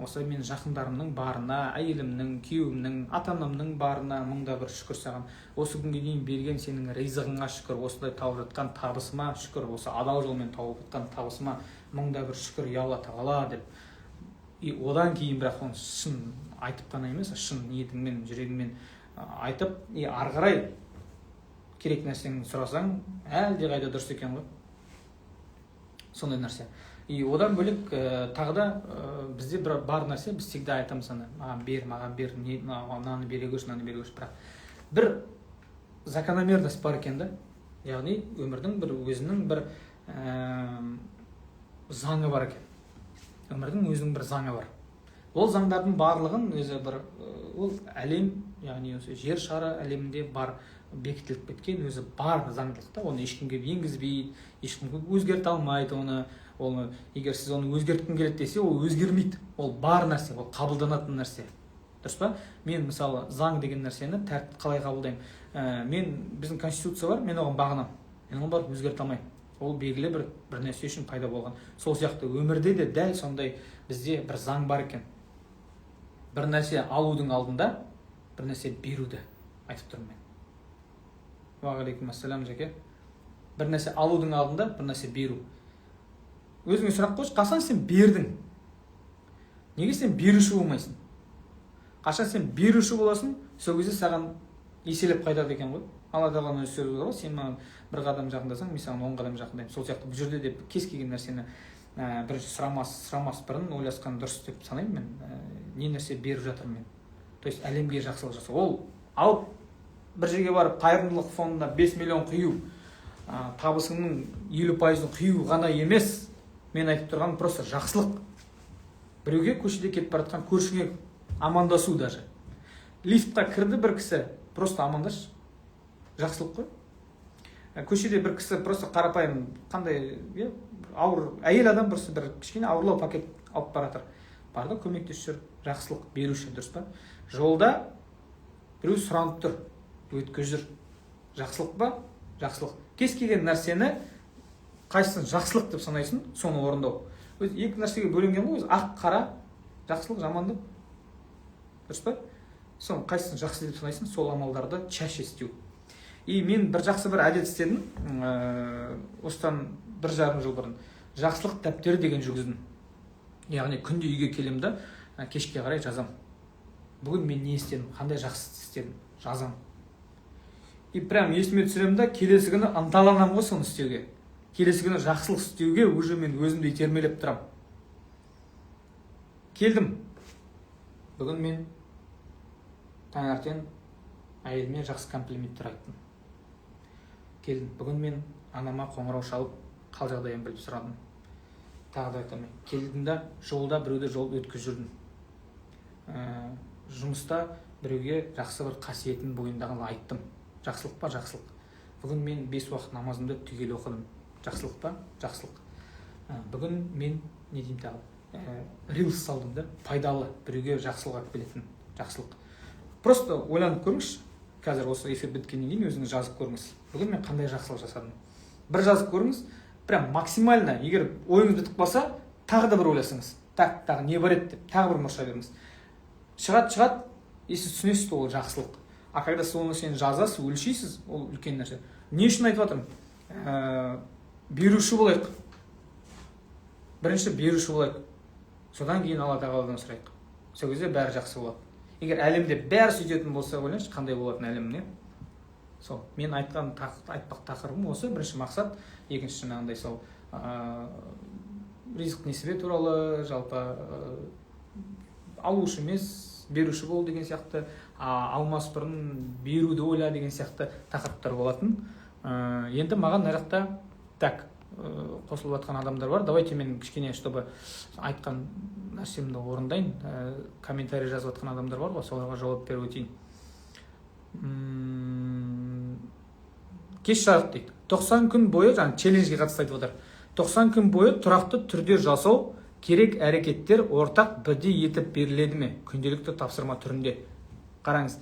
осылай менің жақындарымның барына, әйелімнің, күйеуімнің, ата-анамның барына мыңда бір шүкір саған. Осы күнге дейін берген сенің ризығыңа шүкір, осылай тауып жатқан табысыма шүкір, осы адал жолмен тауып жатқан табысыма мыңда бір шүкір, я Алла тағала деп. И одан кейін бірақ оны шын айтып қана емес, шын ниетіңмен, жүрегіңмен айтып, и ары қарай керек нәрсені сұрасаң, әлде қайда дұрыс екен ғой. Сондай нәрсе. И одан бөлек тағы да бізде бар нәрсе, біз всегда айтамыз, маған бер, мынаны бере көрші. Бірақ бір закономерность бар екен да. Яғни өмірдің бір өзінің бір заңы бар екен. Өмірдің өзінің бір заңы бар. Ол заңдардың барлығын өзі бір ол әлем, яғни осы жер шары әлемінде бар бекітіліп кеткен өзі бар заңдылықта, оны ешкімге енгізбейді, ешкім өзгерте алмайды оны. Егер сіз оны өзгерткің келеді десе, ол өзгермейді. Ол бар нәрсе, ол қабылданатын нәрсе. Дұрыс па? Мен мысалы заң деген нәрсені тәртіп қалай қабылдаймын? Біздің конституция бар, мен оған бағынамын. Мен оны барып өзгерте алмаймын. Ол белгілі бір нәрсе үшін пайда болған. Сол сияқты өмірде де дәл сондай бізде бір заң бар екен. Бір нәрсе алудың алдында бір нәрсе беруді айтып тұрмын мен. Уағалейкум ассалам, жаке. Бір нәрсе алудың алдында бір нәрсе беру. Өзіңе сұрақ қойшы, қашан сен бердің? Неге сен беруші болмайсың? Қашан сен беруші боласың, сол кезде саған еселеп қайтады екен ғой. Алла тағаланың өзі сөзі бар ғой, сен маған бір қадам жақындасаң, мен саған 10 қадам жақындаймын. Сол сияқты бұл жерде де кез келген нәрсені бірінші сұрамас бұрын ойласқан дұрыс деп санаймын мен. Не нәрсе беріп жатырмын мен. То есть әлемге жақсылық жасау. Ол алып бір жерге барып қайырымдылық фондына 5 миллион құю, табысыңның 50%-ын құю ғана емес. Мен айтып тұрғаным просто жақсылық. Біреуге көшеде кетіп бара жатқан көршіңе амандасу даже. Лифтқа кірді бір кісі, просто амандасшы. Жақсылық қой. Көшеде бір кісі просто қарапайым қандай ауыр әйел адам бір кішкене ауырлау пакет алып бара жатыр. Бар да көмектесіп жүр, жақсылық беруші, дұрыс па? Жолда біреу сұранып тұр, өткізіп жүр. Жақсылық па? Жақсылық. Кез келген нәрсені қайсысын жақсылық деп санайсың, соны орындау. Екі нәрсеге бөлінген ғой, ақ, қара, жақсылық, жамандық. Дұрыс па? Соны қайсысын жақсы деп санайсың, сол амалдарды чаще істеу. И мен бір жақсы бір әдет істедім, осыдан 1,5 жыл бұрын жақсылық дәптері деген жүргіздім. Яғни күнде үйге келемін да кешке қарай жазам. Бүгін мен не істедім, қандай жақсы істедім, жазам. И прям есіме түсіремін да, келесі күні ынталанамын ғой соны істеуге. Келесі күні жақсылық істеуге уже мен өзімді итермелеп тұрам. Келдім. Бүгін мен таңертең әйеліме жақсы комплименттер айттым. Келдім. Бүгін мен анама қоңырау шалып, қал жағдайын біліп сұрадым. Тағы да айтамын. Келдім да жолда біреуді жол өткізіп жүрдім. Жұмыста біреуге жақсы бір қасиетін бойындағын айттым. Жақсылық па? Жақсылық. Бүгін мен 5 уақыт намазымды түгел оқыдым. Жақсылық па? Жақсылық. Бүгін мен не деймін тағы? Рилс салдым да, пайдалы, біреуге жақсылық алып келетін жақсылық. Просто ойланып көріңізші. Қазір осы эфир біткеннен кейін өзіңіз жазып көріңіз. Бүгін мен қандай жақсылық жасадым? Бір жазып көріңіз, прям максимально, егер ойыңыз бітіп қалса, тағы да бір ойласаңыз. Тағы не бар еді деп, тағы бір мұрша беріңіз. Шығады, и сіз түсінесіз, ол жақсылық. А когда сіз оны сен жазасыз, өлшейсіз, ол үлкен нәрсе. Не үшін айтып жатырмын? Беруші болайық. Бірінші беруші болайық. Содан кейін Алла тағаладан сұрайық. Сол кезде бәрі жақсы болады. Егер әлемде бәрі сөйтетін болса, ойлаңызшы, қандай болатын әлем, не? Сол, мен айтпақ тақырыбым осы, бірінші мақсат, екінші жаңағындай сол ризық несібе туралы, жалпы алушы емес, беруші бол деген сияқты, алмас бұрын беруді ойла деген сияқты тақырыптар болатын. Енді маған мына жақта так қосылып жатқан адамдар бар. Давайте мен кішкене, чтобы айтқан нәрсемді орындайын. Комментарий жазып жатқан адамдар бар ғой, соларға жауап беріп өтейін. Кеш жарық дейді. 90 күн бойы, жаңа челленджге қатысты айтып отыр. 90 күн бойы тұрақты түрде жасау керек әрекеттер ортақ бірдей етіп беріледі ме? Күнделікті тапсырма түрінде. Қараңыз,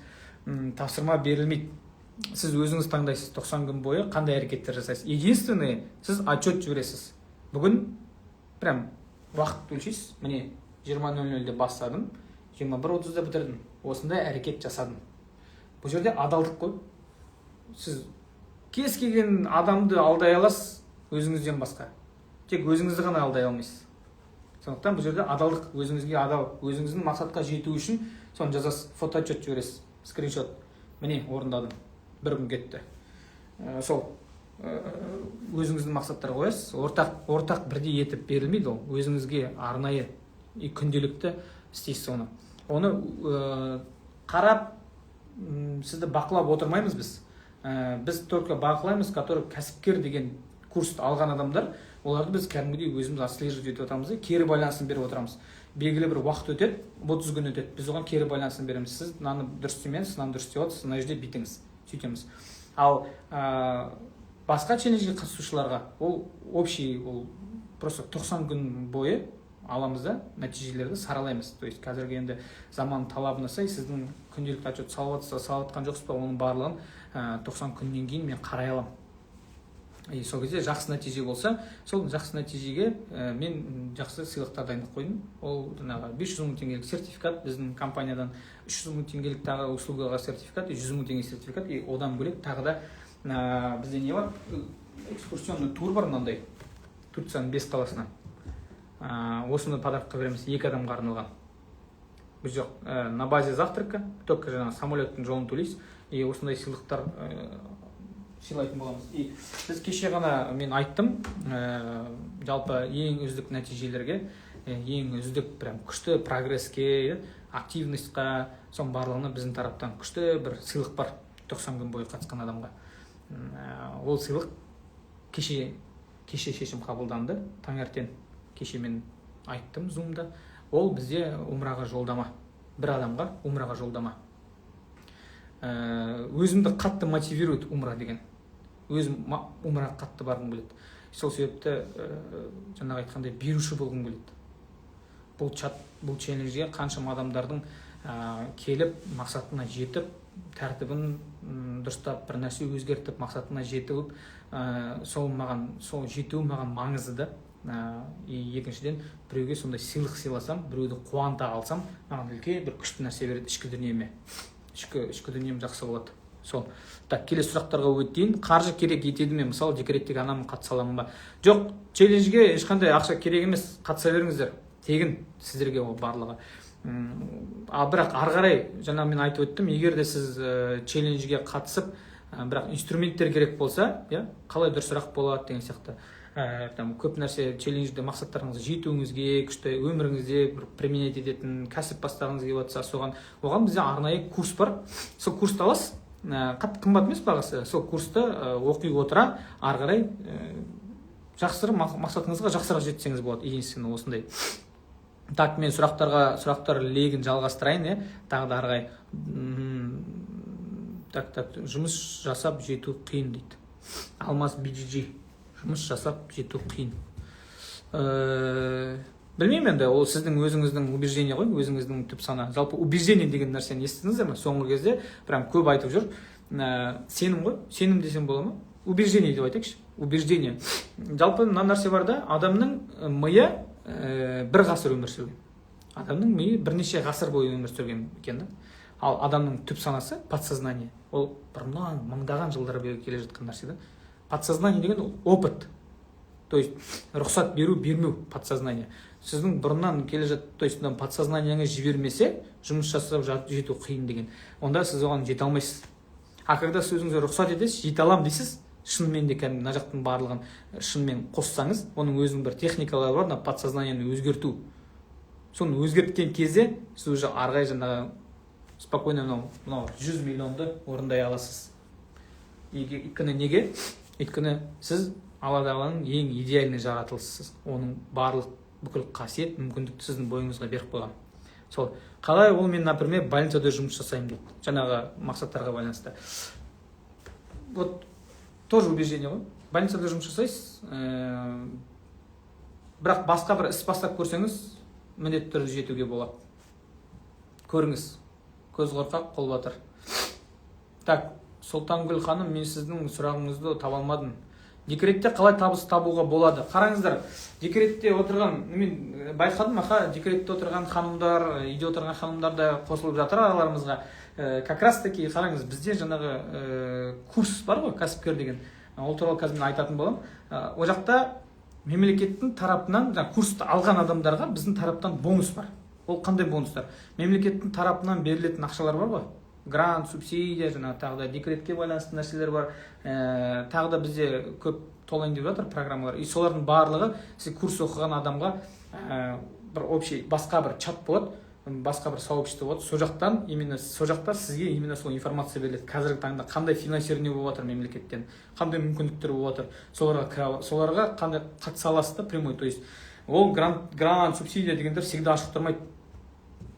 тапсырма берілмейді. Сіз өзіңіз таңдайсыз 90 күн бойы қандай әрекеттер жасайсыз. Единственное, сіз отчет жібересіз. Бүгін прям уақыт өлшейсіз. Міне 20:00-де бастадым, 21:30-да бітірдім. Осындай әрекет жасадым. Бұл жерде адалдық қой. Сіз кез келген адамды алдай аласыз, өзіңізден басқа. Тек өзіңізді ғана алдай алмайсыз. Сондықтан бұл жерде адалдық, өзіңізге адал, өзіңіздің мақсатқа жету үшін соны жазасыз, фотоотчет жібересіз, скриншот. Міне орындадым. 1 күн кетті. Сол өзіңіздің мақсаттар қоясыз. Ортақ бірдей етіп берілмейді ол. Өзіңізге арнайы күнделікті істейсіз оны. Оны қарап, сізді бақылап отырмаймыз біз. Біз только бақылаймыз, который кәсіпкер деген курсты алған адамдар, оларды біз кәдімгідей өзіміз отслеживать етіп отырамыз, кері байланысын беріп отырамыз. Белгілі бір уақыт өтеді, 30 күн өтеді. Біз оған кері байланысын береміз. Сіз мынаны дұрыс істемеңіз, мынаны дұрыс істеп отырсыз, мына жерде бүйтіңіз. Сөйтеміз. Ал басқа челленджге қатысушыларға ол общий, ол просто 90 күн бойы аламыз да, нәтижелерді саралаймыз. То есть қазіргі енді заман талабына сай сіздің күнделікті отчет салып жатқан жоқсыз ба, оның барлығын 90 күннен кейін мен қарай аламын. Сол кезде жақсы нәтиже болса, сол жақсы нәтижеге мен жақсы сыйлықтар дайындап қойдым. Ол 500 мың теңгелік сертификат, біздің компаниядан 300 мың теңгелік тағы услугаға сертификат, 100 мың теңге сертификат, и одан бөлек тағы да бізде не бар? Экскурсионный тур бар мынандай. Турцияның 5 қаласына. Осыны подарыққа береміз, 2 адамға арналған. Біз жоқ, на базе завтрака, только жаңа самолеттің жолын төлейсіз, и осындай сыйлықтар сыйлайтын боламыз. И біз кеше ғана мен айттым, жалпы ең үздік нәтижелерге, ең үздік прям күшті прогресске, активностьқа, соның барлығына біздің тараптан күшті бір сыйлық бар 90 күн бойы қатысқан адамға. Ол сыйлық кеше шешім қабылданды, таңертең кеше мен айттым зумда. Ол бізде умраға жолдама, бір адамға умраға жолдама. Өзімді қатты мотивирует умра деген. Өзім умраға қатты барғым келеді. Сол себепті жаңағы айтқандай беруші болғым келеді. Бұл челленджге қаншама адамдардың келіп мақсатына жетіп, тәртібін дұрыстап, бір нәрсе өзгертіп мақсатына жетіп, сол жетуі маған маңызды да. Екіншіден, біреуге сондай сыйлық сыйласам, біреуді қуанта алсам, маған үлкен бір күшті нәрсе береді ішкі дүниеме. Ішкі дүнием жақсы болады. сол. Так, келесі сұрақтарға өтейін. Қаржы керек етеді ме? Мысалы, декреттегі анам қатыса аламын ба? Жоқ, челленджге ешқандай ақша керек емес. Қатыса беріңіздер. Тегін сіздерге ол барлығы. Ал бірақ ары қарай, жаңа мен айтып өттім, егер де сіз челленджге қатысып, бірақ инструменттер керек болса, қалай дұрысырақ болады деген сияқты. Көп нәрсе челленджде мақсаттарыңызға жетуіңізге, күшті өміріңізде бір применять ететін кәсіп бастағыңыз келіп жатса, оған бізде арнайы курс бар. Сол курсты аласыз, қатты қымбат емес бағасы. Сол курсты оқи отыра ары қарай мақсатыңызға жақсырақ жетсеңіз болады. Единственно осындай. Так, мен сұрақтар легін жалғастырайын, тағы да ары қарай. Так, жұмыс жасап жету қиын дейді. Алмас BGG. Жұмыс жасап жету қиын. Білмеймін енді, ол сіздің өзіңіздің убеждение ғой, өзіңіздің түп сана. Жалпы убеждение деген нәрсені естідіңіздер ме? Соңғы кезде прям көп айтып жүр. Сенім ғой, сенім десем бола ма? Убеждение деп айтайықшы. Убеждение. Жалпы мына нәрсе бар да, адамның миы бір ғасыр өмір сүрген. Адамның миы бірнеше ғасыр бойы өмір сүрген екен да. Ал адамның түп санасы подсознание. Ол бұрыннан мыңдаған жылдар бойы келе жатқан нәрсе да. Подсознание деген опыт. То есть рұқсат бермеу подсознание. Сіздің бұрыннан келе жатқан, то есть подсознанияңыз жібермесе, жұмыс жасап жету қиын деген. Онда сіз оған жете алмайсыз. А когда сіз өзіңізге рұқсат етесіз, жете алам дейсіз, шынымен де кәдімгі мына жақтың барлығын шынымен қоссаңыз, оның өзінің бір техникалары бар, подсознанияны өзгерту. Соны өзгерткен кезде сіз уже арғай жаңағы спокойно мынау 100 миллионды орындай аласыз. Өйткені неге? Өйткені сіз Алла тағаланың ең идеальный жаратылысысыз. Оның барлық бүкіл қасиет, мүмкіндікті сіздің бойыңызға беріп қойған. Сол, қалай ол мен, например, больницада жұмыс жасаймын дейді. Жаңағы мақсаттарға байланысты. Вот тоже убеждение ғой. Больницада жұмыс жасайсыз, бірақ басқа бір іс бастап көрсеңіз, міндетті түрде жетуге болады. Көріңіз, көз қорқақ, қол батыр. Так, Сұлтангүл ханым, мен сіздің сұрағыңызды таба алмадым. Декретте қалай табыс табуға болады? Қараңыздар, декретте отырған, мен байқадым, декретте отырған ханымдар, үйде отырған ханымдар да қосылып жатыр араларымызға. Как раз таки, қараңыз, бізде жаңағы курс бар ғой, кәсіпкер деген. Ол туралы қазір мен айтатын боламын. Ол жақта мемлекеттің тарапынан, курсты алған адамдарға біздің тараптан бонус бар. Ол қандай бонустар? Мемлекеттің тарапынан берілетін ақшалар бар ғой. Грант, субсидия, тағы да декретке байланысты нәрселер бар. Тағы да бізде көп толайын деп жатыр программалар. И солардың барлығы сіз курс оқыған адамға бір общий, басқа бір чат болады, басқа бір сообщество болады. Сол жақта сізге именно сол информация беріледі. Қазіргі таңда қандай финансирование болып жатыр мемлекеттен, қандай мүмкіндіктер болып жатыр, соларға қандай қатыса аласыз да прямой. То есть ол грант, субсидия дегендер всегда ашық тұрмайды.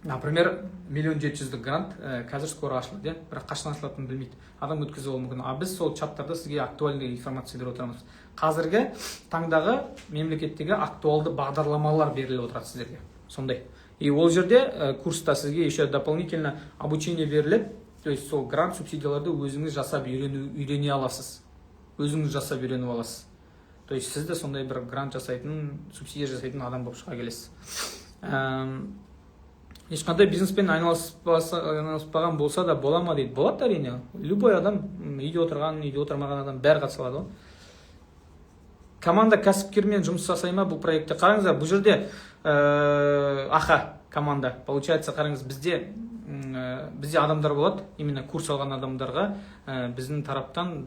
Например, 1 700 000 грант қазір скоро ашылады, бірақ қашан ашылатынын білмейді. Адам өткізіп алуы мүмкін. А біз сол чаттарда сізге актуальный информация беріп отырамыз. Қазіргі таңдағы мемлекеттегі актуалды бағдарламалар беріліп отырады сіздерге. Сондай. И ол жерде курста сізге еще дополнительно обучение беріледі. То есть сол грант, субсидияларды өзіңіз жасап үйрене аласыз. Өзіңіз жасап үйреніп аласыз. То есть сізді сондай бір грант жасайтын, субсидия жасайтын адам болып шыға келесіз. Ешқандай бизнеспен айналыспаған болса да бола ма дейді. Болады әрине. Любой адам, үйде отырмаған адам бәрі қатыса алады ғой. Команда кәсіпкермен жұмыс жасай ма бұл проектте? Қараңыздар, бұл жерде команда. Получается, қараңыз, бізде адамдар болады, именно курс алған адамдарға біздің тараптан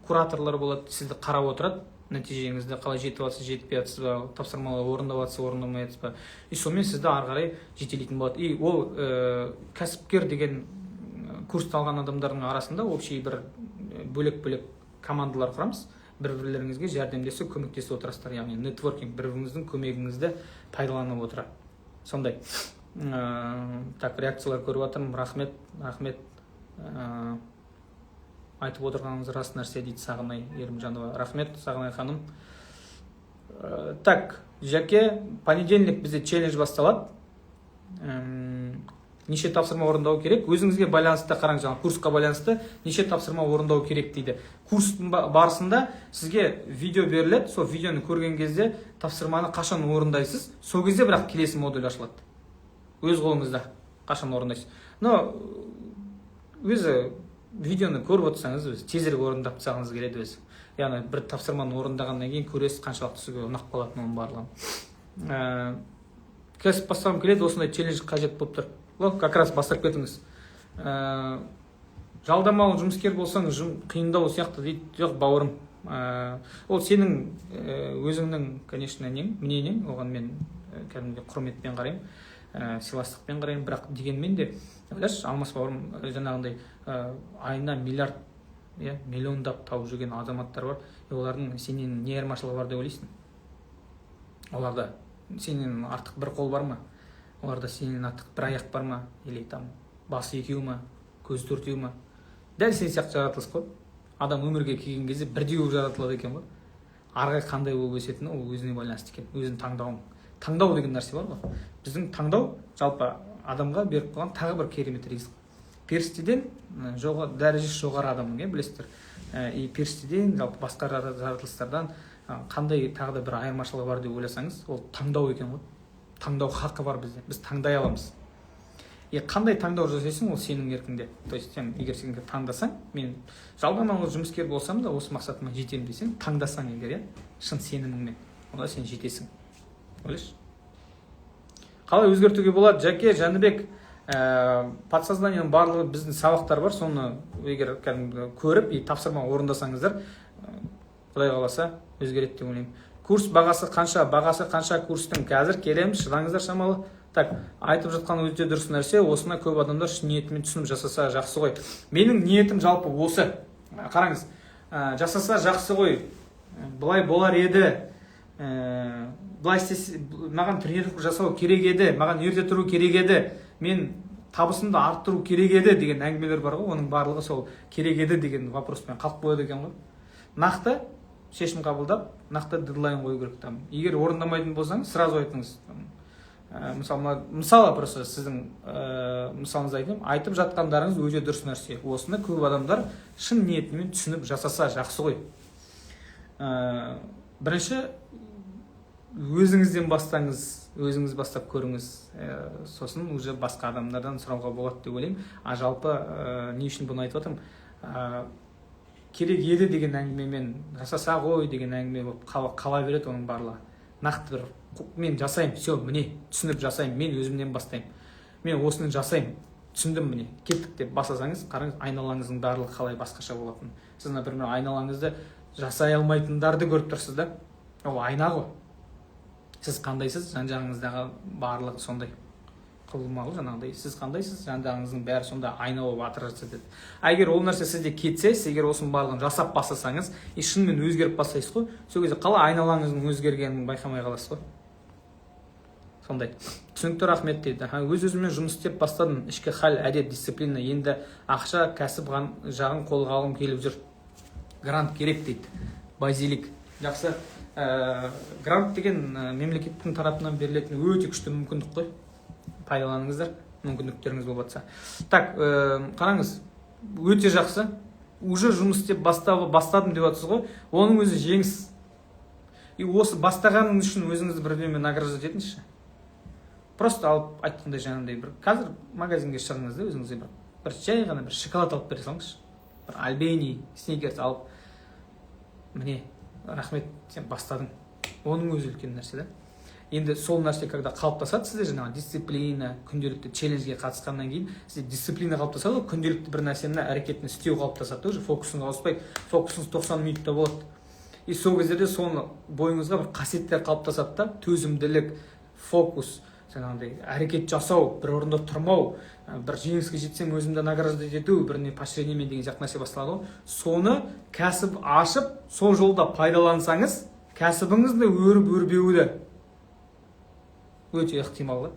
кураторлар болады, сізді қарап отырады. Нәтижеңізді қалай жетіп жатсыз, жетпей жатсыз ба, тапсырмалар орындап жатсыз, орындамай жатсыз ба. И сонымен сізді ары қарай жетелейтін болады. И ол кәсіпкер деген курсты алған адамдардың арасында общий бір бөлек-бөлек командалар құрамыз. Бір-бірлеріңізге жәрдемдесіп, көмектесіп отырасыздар. Яғни нетворкинг, бір-біріңіздің көмегіңізді пайдаланып отырады. Сондай. Так, реакциялар көріп жатырмын. Рахмет. Айтып отырғаныңыз рас нәрсе дейді Сағынай Ерімжанова. Рахмет, Сағынай ханым. Так, Жәке, понедельник бізде челлендж басталады. Неше тапсырма орындау керек? Өзіңізге байланысты қараңыз, курсқа байланысты неше тапсырма орындау керек дейді. Курстың барысында сізге видео беріледі. Сол видеоны көрген кезде тапсырманы қашан орындайсыз? Сол кезде бірақ келесі модуль ашылады. Өз қолыңызда қашан орындайсыз. Но өзі видеоны көріп отырсаңыз өзі тезірек орындап тастағыңыз келеді өзі. Яғни бір тапсырманы орындағаннан кейін көресіз қаншалықты сізге ұнап қалатынын оның барлығын. Кәсіп бастағым келеді, осындай челлендж қажет болып тұр. Как раз бастап кетіңіз. Жалдамалы жұмыскер болсаңыз қиындау сияқты дейді. Жоқ, бауырым, ол сенің өзіңнің, конечно, мнениең, оған мен кәдімгі құрметпен қараймын, сыйластықпен қараймын, бірақ дегенмен де ойлашы, Алмас бауырым, жаңағындай айына миллиард, миллиондап тауып жүрген азаматтар бар. Олардың сенен не айырмашылығы бар деп ойлайсың? Оларда сенен артық бір қол бар ма? Оларда сенен артық бір аяқ бар ма? Или там басы екеу ма? Көз төртеу ма? Дәл сен сияқты жаратылыс қой. Адам өмірге келген кезде бірдей болып жаратылады екен ғой. Арғы қандай болып өсетіні ол өзіне байланысты екен. Өзінің таңдауын. Таңдау деген нәрсе бар ғой. Біздің таңдау жалпы адамға беріп қойған тағы бір керемет ризық. Періштеден дәрежесі жоғары адамның, білесіздер. И періштеден жалпы басқа жаратылыстардан қандай тағы да бір айырмашылығы бар деп ойласаңыз, ол таңдау екен ғой. Таңдау хақы бар бізде. Біз таңдай аламыз. Қандай таңдау жасайсың, ол сенің еркіңде. То есть сен егер сен таңдасаң, мен жалдамалы жұмыскер болсам да осы мақсатыма жетемін десең, таңдасаң егер, шын сеніміңмен, онда сен жетесің. Ойлашы. Қалай өзгертуге болады? Жәке, Жәнібек, подсознаниенің барлығы біздің сабақтар бар, соны егер көріп, тапсырма орындасаңыздар, Құдай қаласа өзгереді деп ойлаймын. Курс бағасы қанша курстың қазір келеміз, шыдаңыздар шамалы. Так, айтып жатқан өте дұрыс нәрсе, осына көп адамдар шын ниетімен түсініп жасаса жақсы ғой. Менің ниетім жалпы осы. Қараңыз, жасаса жақсы ғой. Бұлай болар еді. Бұлай маған тренировка жасау керек еді, маған ерте тұру керек еді, мен табысымды арттыру керек еді деген әңгімелер бар ғой. Оның барлығы сол керек еді деген вопроспен қалып қояды екен ғой. Нақты шешім қабылдап, нақты дедлайн қою керек. Егер орындамайтын болсаңыз, сразу айтыңыз. Мысалы просто сіздің мысалыңызды айтайын, айтып жатқандарыңыз өте дұрыс нәрсе. Осыны көп адамдар шын ниетімен түсініп жасаса жақсы ғой. Бірінші, өзіңізден бастаңыз, өзіңіз бастап көріңіз, сосын уже басқа адамдардан сұрауға болады деп ойлаймын. Жалпы не үшін бұны айтып отырмын? Керек еді деген әңгімемен жасаса ғой деген әңгіме болып қала береді оның барлығы. Нақты бір мен жасаймын, все, міне, түсініп жасаймын, мен өзімнен бастаймын. Мен осыны жасаймын, түсіндім, міне, кеттік деп басасаңыз, қараңыз, айналаңыздың барлығы қалай басқаша болатын. Сіз, например, айналаңызды жасай алмайтындарды көріп тұрсыз да, ол айна ғой. Сіз қандайсыз, жан-жағыңыздағы барлығы сондай. Құбылмалы жаңағыдай, сіз қандайсыз, жан-жағыңыздың бәрі сонда айна болып атыр жатса деді. Егер ол нәрсе сізде кетсе, егер осының барлығын жасап бастасаңыз, шынымен өзгеріп бастайсыз ғой, сол кезде қалай айналаңыздың өзгергенін байқамай қаласыз ғой. Сондай. Түсінікті, рахмет дейді. Өз-өзіммен жұмыс істеп бастадым. Ішкі хал, әдет, дисциплина, енді ақша, кәсіп жағын қолға алғым келіп жүр. Грант керек дейді. Базилик. Жақсы. Грант деген мемлекеттің тарапынан берілетін өте күшті мүмкіндік қой. Пайдаланыңыздар, мүмкіндіктеріңіз болып жатса. Так, қараңыз, өте жақсы. Уже жұмыс істеп бастадым деп жатсыз ғой. Оның өзі жеңіс. Осы бастағаныңыз үшін өзіңізді бірдеңемен награждать етіңізші. Просто алып айтқандай жаңағыдай бір қазір магазинге шығыңыз да өзіңізге бір жай ғана бір шоколад алып бере салыңызшы. Бір альбени, сникерс алып. Міне, рахмет, сен бастадың. Оның өзі үлкен нәрсе да. Енді сол нәрсе когда қалыптасады сізде жаңағы дисциплина, күнделікті челленджге қатысқаннан кейін сізде дисциплина қалыптасады, күнделікті бір нәрсені әрекетін істеу қалыптасады, уже фокусыңыз ауыспайды. Фокусыңыз 90 минутта болады. И сол кездерде соны бойыңызға бір қасиеттер қалыптасады да, төзімділік, фокус, жаңағыдай әрекет жасау, бір орында тұрмау, бір жеңіске жетсем өзімді награждать ету, біріне поощрениемен деген сияқты нәрсе басталады ғой. Соны кәсіп ашып, сол жолда пайдалансаңыз, кәсібіңізді өріп-өрбеуді өте ықтимал да,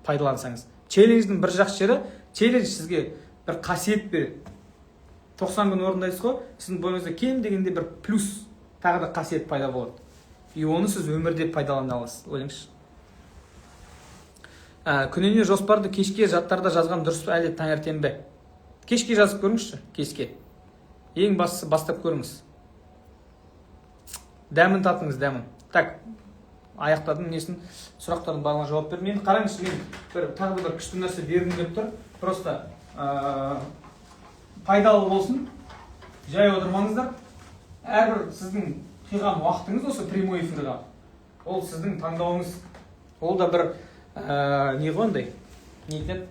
пайдалансаңыз. Челлендждің бір жақсы жері, челлендж сізге бір қасиет береді. 90 күн орындайсыз ғой, сіздің бойыңызда кем дегенде бір плюс тағы да қасиет пайда болады. И оны сіз өмірде пайдалана аласыз, ойлаңызшы. Күніне жоспарды кешке жаттарда жазған дұрыс па әлде таңертең бе? Кешке жазып көріңізші, кешке. Ең бастысы бастап көріңіз. Дәмін татыңыз, дәмін. Так, аяқтадым несін, сұрақтардың барлығына жауап бердім. Енді қараңызшы, мен тағы да бір күшті нәрсе бергім келіп тұр. Просто пайдалы болсын, жай отырмаңыздар. Әрбір сіздің қиған уақытыңыз осы прямой эфирға, ол сіздің таңдауыңыз. Ол да бір не қондай, не етеді?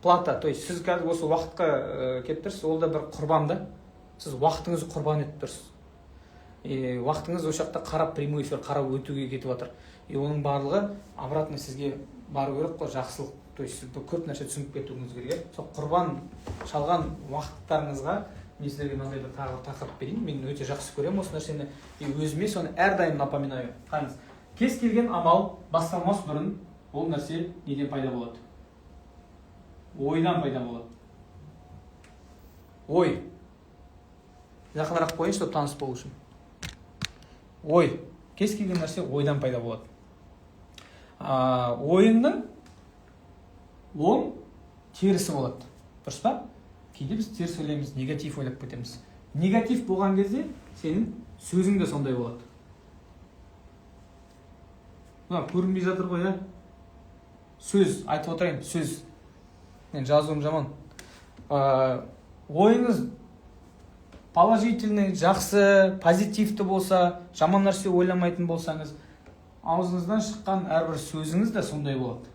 Плата, то есть сіз қазір осы уақытқа кетіп тұрсыз, ол да бір құрбан да. Сіз уақытыңызды құрбан етіп тұрсыз. Уақытыңыз осы жақта қарап, прямой эфир қарап өтуге кетіп жатыр. Оның барлығы обратно сізге бару керек қой, жақсылық. То есть көп нәрсе түсініп кетуіңіз керек. Сол құрбан шалған уақыттарыңызға мен сіздерге мынандай бір тағы тақырып берейін. Мен өте жақсы көремін осы нәрсені. Өзіме соны әрдайым напоминаю. Қараңыз, кез келген амал басталмас бұрын ол нәрсе неден пайда болады? Ойдан пайда болады. Ой. Жақынырақ қойын, чтобы таныс болу үшін. Ой. Кез келген нәрсе ойдан пайда болады. Ойыңның оң терісі болады. Дұрыс па? Кейде біз теріс ойлаймыз, негатив ойлап кетеміз. Негатив болған кезде сенің сөзің де сондай болады. Көрінбей жатыр ғой, ә? Сөз, айтып отырайын, сөз. Мен жазуым жаман. Ойыңыз положительный, жақсы, позитивті болса, жаман нәрсе ойламайтын болсаңыз, аузыңыздан шыққан әрбір сөзіңіз де сондай болады.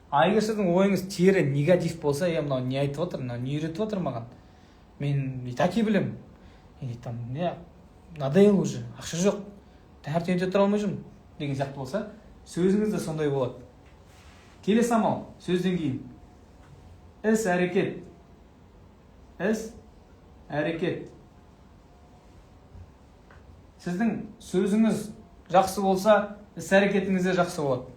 Егер сіздің ойыңыз тері, негатив болса, мынау не айтып отыр, мынау не үйретіп отыр маған? Мен и так и білем. Надоел уже, ақша жоқ, таңертең ете тұра алмай жүрмін деген сияқты болса, сөзіңіз де сондай болады. Келесі амал, сөзден кейін. Іс, әрекет. Іс, әрекет. Сіздің сөзіңіз жақсы болса, іс әрекетіңіз де жақсы болады.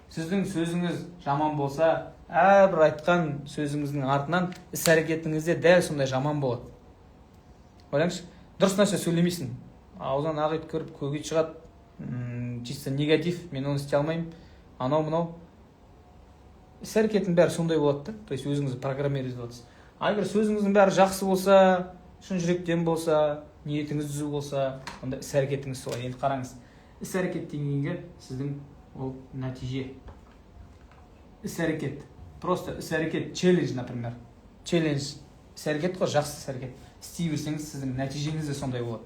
Сіздің сөзіңіз жаман болса, әрбір айтқан сөзіңіздің артынан іс әрекетіңіз де дәл сондай жаман болады. Ойлаңызшы, дұрыс нәрсе сөйлемейсің. Аузынан ақ ит көріп, көк ит шығады. Чисто негатив, мен оны істей алмаймын. Анау-мынау. Іс әрекеттің бәрі сондай болады. То есть өзіңізді программировать етесіз. Егер сөзіңіздің бәрі жақсы болса, шын жүректен болса, ниетіңіз түзу болса, онда іс әрекетіңіз солай. Енді қараңыз. Іс әрекеттен кейінгі сіздің ол нәтиже. Іс әрекет. Просто іс әрекет. Челлендж, например. Челлендж. Іс әрекет қой, жақсы іс әрекет. Істей берсеңіз, сіздің нәтижеңіз де сондай болады.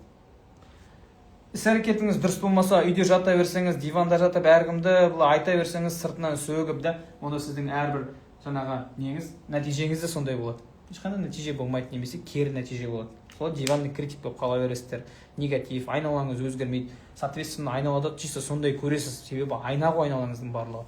Іс әрекетіңіз дұрыс болмаса, үйде жата берсеңіз, диванда жатып әркімді айта берсеңіз, сыртынан сөгіп да, онда сіздің әрбір жаңағы неңіз, нәтижеңіз де сондай болады. Ешқандай нәтиже болмайды, немесе кері нәтиже болады. Сол диванный критик болып қала бересіздер. Негатив, айналаңыз өзгермейді. Соответственно, айналада чисто сондай көресіз, себебі айна ғой айналаңыздың барлығы.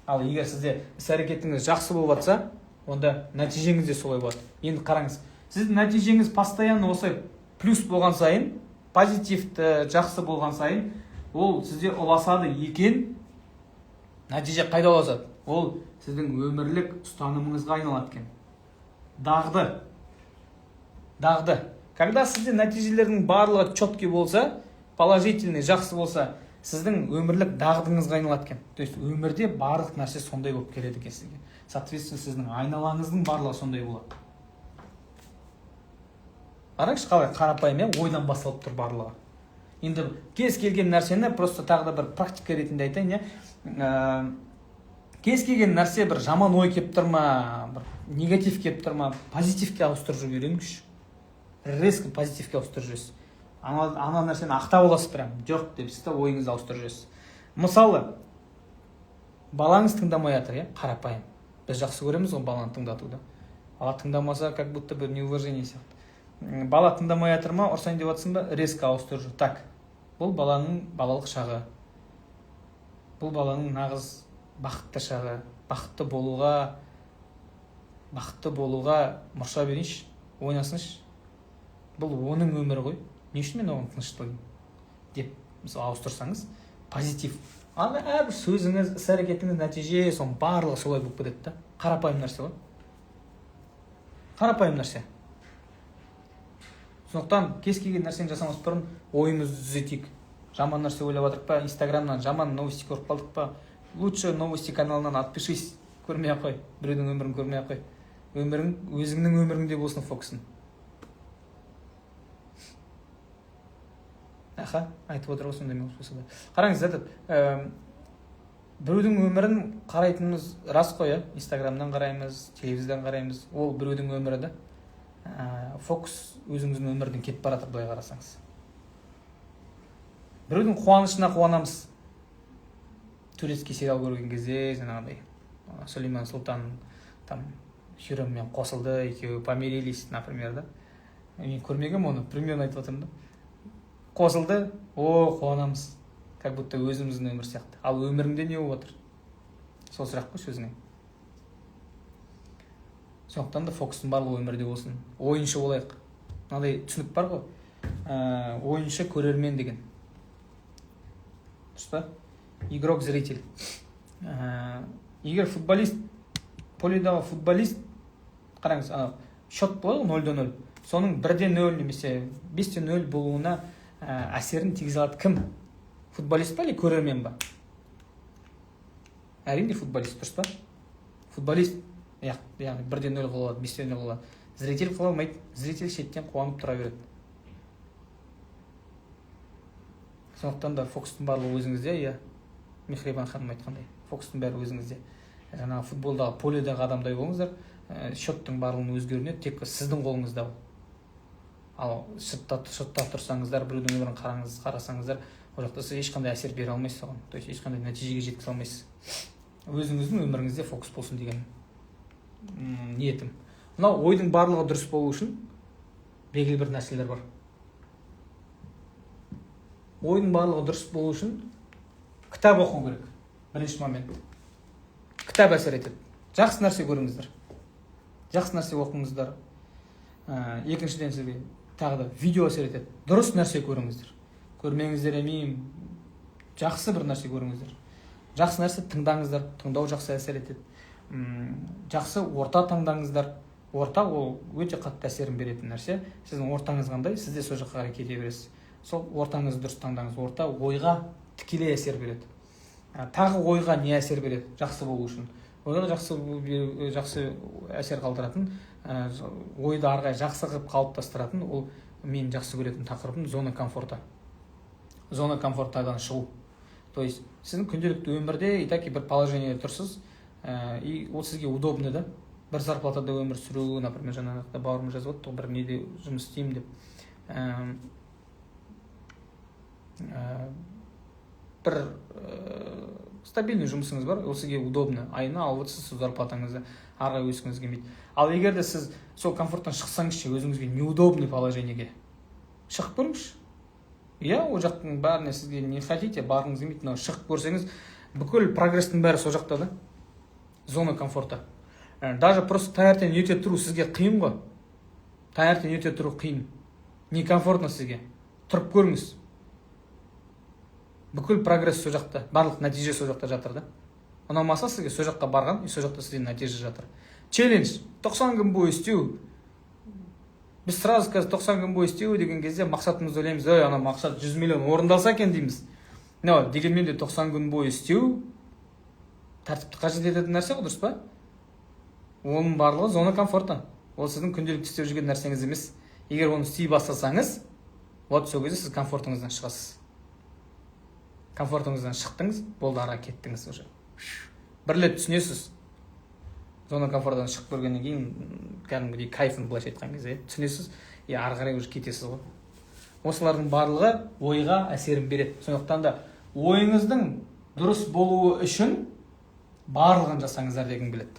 Ал егер сізде іс әрекетіңіз жақсы болып жатса, онда нәтижеңіз де солай болады. Енді қараңыз, сіздің нәтижеңіз постоянно осылай плюс болған сайын, позитивті, жақсы болған сайын, ол сізде ұласады екен, нәтиже қайда ұласады? Ол сіздің өмірлік ұстанымыңызға айналады екен. Дағды. Когда сізде нәтижелердің барлығы четкий болса, положительный, жақсы болса, сіздің өмірлік дағдыңызға айналады екен. То есть өмірде барлық нәрсе сондай болып келеді екен сізге. Соответственно, сіздің айналаңыздың барлығы сондай болады. Қараңызшы, қалай қарапайым, ойдан басталып тұр барлығы. Енді кез келген нәрсені просто тағы да бір практика ретінде айтайын, кез келген нәрсе бір жаман ой келіп тұр ма, бір негатив келіп тұр ма, позитивке ауыстырып үйренгіш. Резко позитивке ауыстырып жүресіз. Ана нәрсені ақтап аласыз, прям жоқ деп сіз ойыңызды ауыстырып жүресіз. Мысалы, балаңыз тыңдамай жатыр, қарапайым. Біз жақсы көреміз ғой баланы тыңдатуды. Бала тыңдамаса, как будто бір неуважение сияқты. Бала тыңдамай жатыр ма, ұрсайын деп жатсың ба, резко ауыстырып жүр. Так, бұл баланың балалық шағы. Бұл баланың нағыз бақытты шағы. Бақытты болуға мұрша берейінші, ойнасыншы. Бұл оның өмірі ғой. Не үшін мен оған тыныштылығын деп ауыстырсаңыз, позитив. Әрбір сөзіңіз, іс әрекетіңіз, нәтиже, соның барлығы солай болып кетеді. Қарапайым нәрсе ғой. Қарапайым нәрсе. Сондықтан кез келген нәрсені жасамас бұрын ойымызды түзетейік. Жаман нәрсе ойлап жатырық па, Инстаграмнан жаман новости көріп қалдық па, лучше новости каналынан отпишись, көрмей ақ қой, біреудің өмірін көрмей ақ қой. Өмірің өзіңнің өміріңде болсын фокусың. Айтып отыр ғой сондай болса да. Қараңыз, біреудің өмірін қарайтынымыз рас қой, инстаграмнан қараймыз, телевизордан қараймыз, ол біреудің өмірі да. Фокус өзіңіздің өмірден кетіп бара жатыр, былай қарасаңыз. Біреудің қуанышына қуанамыз. Турецкий сериал көрген кезде жаңағыдай Сулейман Сұлтан там Хюреммен қосылды, екеуі помирились, например, да. Мен көрмегенмін оны, примерно айтып отырмын да. Қосылды, қуанамыз. Как будто өзіміздің өмір сияқты. Ал өміріңде не болып отыр? Сол сұрақ қой сөзіңе. Сондықтан да фокустың барлығы өмірде болсын. Ойыншы болайық. Мынадай түсінік бар ғой. Ойыншы көрермен деген. Дұрыс па? Игрок зритель. Егер футболист, полидағы футболист, қараңыз, счет болады 0-0. Соның 1-0 немесе 5-0 болуына әсерін тигізе алады кім? Футболист па или көрермен ба? Әрине футболист, дұрыс па? Футболист, яғни 1-0 қылады, 5-0 қылады. Зритель қыламайды, зритель шеттен қуанып тұра береді. Сондықтан да фокустың барлығы өзіңізде, Мехрибан ханым айтқандай, фокустың бәрі өзіңізде. Жаңағы футболдағы, полидағы адамдай болыңыздар, счеттың барлығын өзгеріне тек сіздің қолыңызда ол. Ал шотта тұрсаңыздар, біреудің өмірін қарасаңыздар, ол жақта сіз ешқандай әсер бере алмайсыз оған. То есть ешқандай нәтижеге жеткізе алмайсыз. Өзіңіздің өміріңізде фокус болсын деген ниетім. Мынау ойдың барлығы дұрыс болу үшін белгілі бір нәрселер бар. Ойдың барлығы дұрыс болу үшін кітап оқу керек. Бірінші момент. Кітап әсер етеді. Жақсы нәрсе көріңіздер. Жақсы нәрсе оқыңыздар. Екіншіден сізге тағы да видео әсер етеді. Дұрыс нәрсе көріңіздер. Көрмеңіздер емеймін. Жақсы бір нәрсе көріңіздер. Жақсы нәрсе тыңдаңыздар. Тыңдау жақсы әсер етеді. Жақсы орта таңдаңыздар. Орта ол өте қатты әсерін беретін нәрсе. Сіздің ортаңыз қандай, сіз де сол жаққа қарай кете бересіз. Сол ортаңызды дұрыс таңдаңыз. Орта ойға тікелей әсер береді. Тағы ойға не әсер береді жақсы болу үшін? Ойға жақсы әсер қалдыратын, ойды арғай жақсы қылып қалыптастыратын, ол мен жақсы көретін тақырыбым зона комфорта. Зона комфортадан шығу. То есть сіздің күнделікті өмірде итаки бір положениеде тұрсыз, и ол сізге удобно да. Бір зарплатада өмір сүру, например, жаңағыда бауырым жазып отыр, бір неде жұмыс істеймін деп. Бір стабильный жұмысыңыз бар, ол сізге удобно. Айына алып отырсыз зарплатаңызды, арғы өскіңіз келмейді. Ал егер де сіз сол комфорттан шықсаңызшы, өзіңізге неудобный положениеге шығып көріңізші. Ол жақтың бәріне сізге не хотите, барғыңыз келмейді, но шығып көрсеңіз, бүкіл прогрестің бәрі сол жақта да. Зона комфорта. Даже просто таңертең ерте тұру сізге қиын ғой. Таңертең ерте тұру қиын. Не комфортно сізге. Тұрып көріңіз. Бүкіл прогресс сол жақта, барлық нәтиже сол жақта жатыр да. Ұнамаса сізге сол жаққа барған, сол жақта сізге нәтиже жатыр. Челлендж 90 күн бойы істеу. Біз сразу қазір 90 күн бойы істеу деген кезде мақсатымызды ойлаймыз, ана мақсат 100 миллион орындалса екен дейміз. Дегенмен де 90 күн бойы істеу тәртіпті қажет ететін нәрсе ғой, дұрыс па? Оның барлығы зона комфорта. Ол сіздің күнделікті істеп жүрген нәрсеңіз емес. Егер оны істей бастасаңыз, сол кезде сіз комфортыңыздан шығасыз. Комфортыңыздан шықтыңыз, болды, ара кеттіңіз уже. Бірлет түсінесіз. Зона комфортадан шығып көргеннен кейін кәдімгідей кайфын былайша айтқан кезде түсінесіз, ары қарай уже кетесіз ғой. Осылардың барлығы ойға әсерін береді. Сондықтан да ойыңыздың дұрыс болуы үшін барлығын жасаңыздар дегім келеді.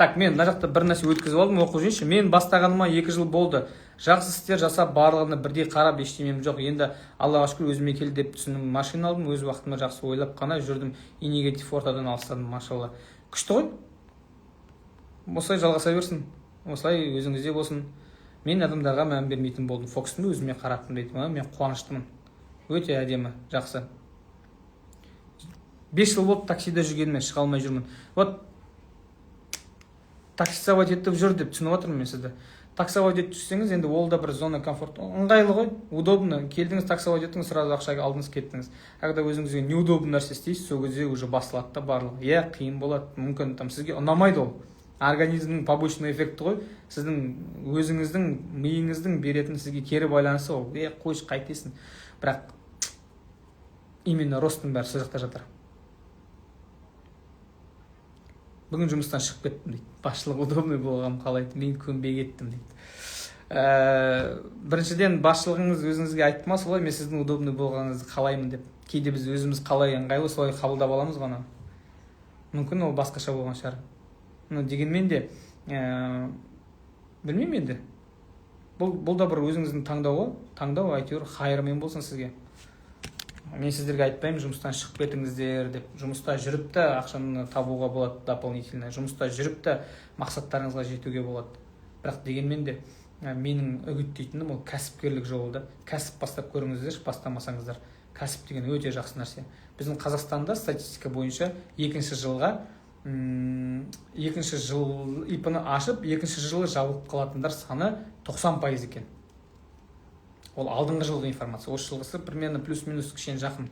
Так, мен мына жақта бір нәрсе өткізіп алдым, оқып жүрейінші. Мен бастағаныма 2 жыл болды. Жақсы істер жасап, барлығына бірдей қарап, ештемем жоқ. Енді Аллаға шүкір өзіме келді деп түсіндім. Машина алдым, өз уақытымда жақсы ойлап қана жүрдім. И негатив ортадан алыстадым, машалла. Күшті ғой. Осылай жалғаса берсін. Осылай өзіңізде болсын. Мен адамдарға мән бермейтін болдым. Фокусымды өзіме қараттым дейді. Мен қуаныштымын. Өте әдемі, жақсы. 5 жыл болды таксиде жүргеніме, шыға алмай жүрмін. Таксовать етіп жүр деп түсініп отырмын мен сізді. Таксовать етіп жүрсеңіз, енді ол да бір зона комфорта. Ыңғайлы ғой, удобно. Келдіңіз, таксовать еттіңіз, сразу ақшаға алдыңыз, кеттіңіз. Когда өзіңізге неудобно нәрсе істейсіз, сол кезде уже басылады да барлығы. Қиын болады. Мүмкін сізге ұнамайды ол. Организмнің побочный эффекті ғой. Сіздің өзіңіздің миыңыздың беретін сізге кері байланысы ол. Қойшы қайтесің. Бірақ именно ростың бәрі сол жақта жатыр. бүгін жұмыстан шығып кеттім дейді. Басшылық удобный болғанын қалайды, мен көнбей кеттім дейді. Біріншіден басшылығыңыз өзіңізге айтты ма солай, мен сіздің удобный болғаныңызды қалаймын деп. Кейде біз өзіміз қалай ыңғайлы солай қабылдап аламыз ғана. Мүмкін ол басқаша болған шығар. Дегенмен де білмеймін енді. Бұл да бір өзіңіздің таңдау әйтеуір хайырмен болсын сізге. Мен сіздерге айтпаймын жұмыстан шығып кетіңіздер деп. Жұмыста жүріп та ақшаны табуға болады дополнительно. Жұмыста жүріп та мақсаттарыңызға жетуге болады. Бірақ дегенмен де менің үгіттейтінім ол кәсіпкерлік жолы да. Кәсіп бастап көріңіздерші, бастамасаңыздар. Кәсіп деген өте жақсы нәрсе. Біздің Қазақстанда статистика бойынша екінші жыл ИП-ны ашып, екінші жылы жабылып қалатындар саны 90% екен. Ол алдыңғы жылғы информация. Осы жылғысы примерно плюс-минус кішкене жақын.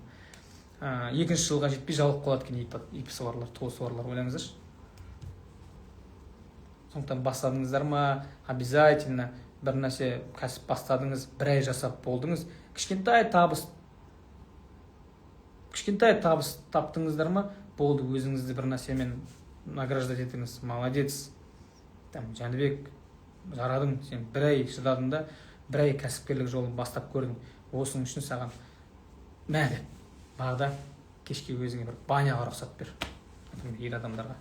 Екінші жылға жетпей жабылып қалады екен ИП-сы барлар, ТО-сы барлар, ойлаңыздаршы. Сондықтан бастадыңыздар ма, обязательно бір нәрсе кәсіп бастадыңыз, бір ай жасап болдыңыз, кішкентай табыс таптыңыздар ма, болды, өзіңізді бір нәрсемен награждать етіңіз. Молодец. Жәнібек, жарадың, сен бір ай шыдадың да, бір ай кәсіпкерлік жолын бастап көрдің. Осының үшін саған мәлі бағда кешке өзіңе бір баняға рұқсат бер. Ер адамдарға.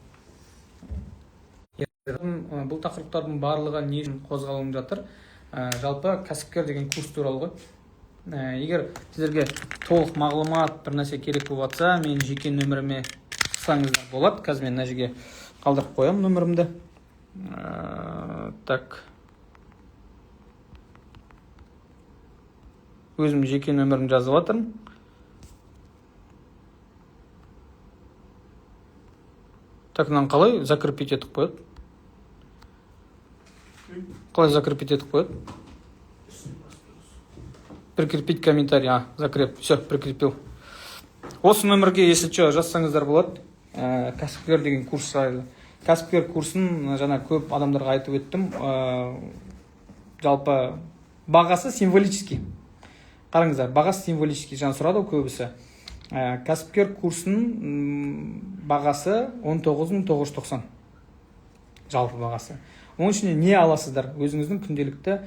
Бұл тақырыптардың барлығы не үшін қозғалып жатыр? Жалпы кәсіпкер деген курс туралы ғой. Егер сіздерге толық мағлұмат бір нәрсе керек болып жатса, мен жеке нөміріме шықсаңыздар болады. Қазір мен мына жерге қалдырып қоямын нөмірімді. Так. Өзім жеке нөмірім жазып жатырмын. Так, мынаны қалай закрепить етіп қояды? Қалай закрепить етіп қояды? Прикрепить комментарий. Закреп. Все, прикрепил. Осы нөмірге, если что, жазсаңыздар болады. Кәсіпкер деген курс жайлы. Кәсіпкер курсын жаңа көп адамдарға айтып өттім. Жалпы бағасы символический. Қараңыздар, бағасы символический. Жаңа сұрады көбісі. Кәсіпкер курсының бағасы 19.990. Жалпы бағасы. Оның ішіне не аласыздар? Өзіңіздің күнделікті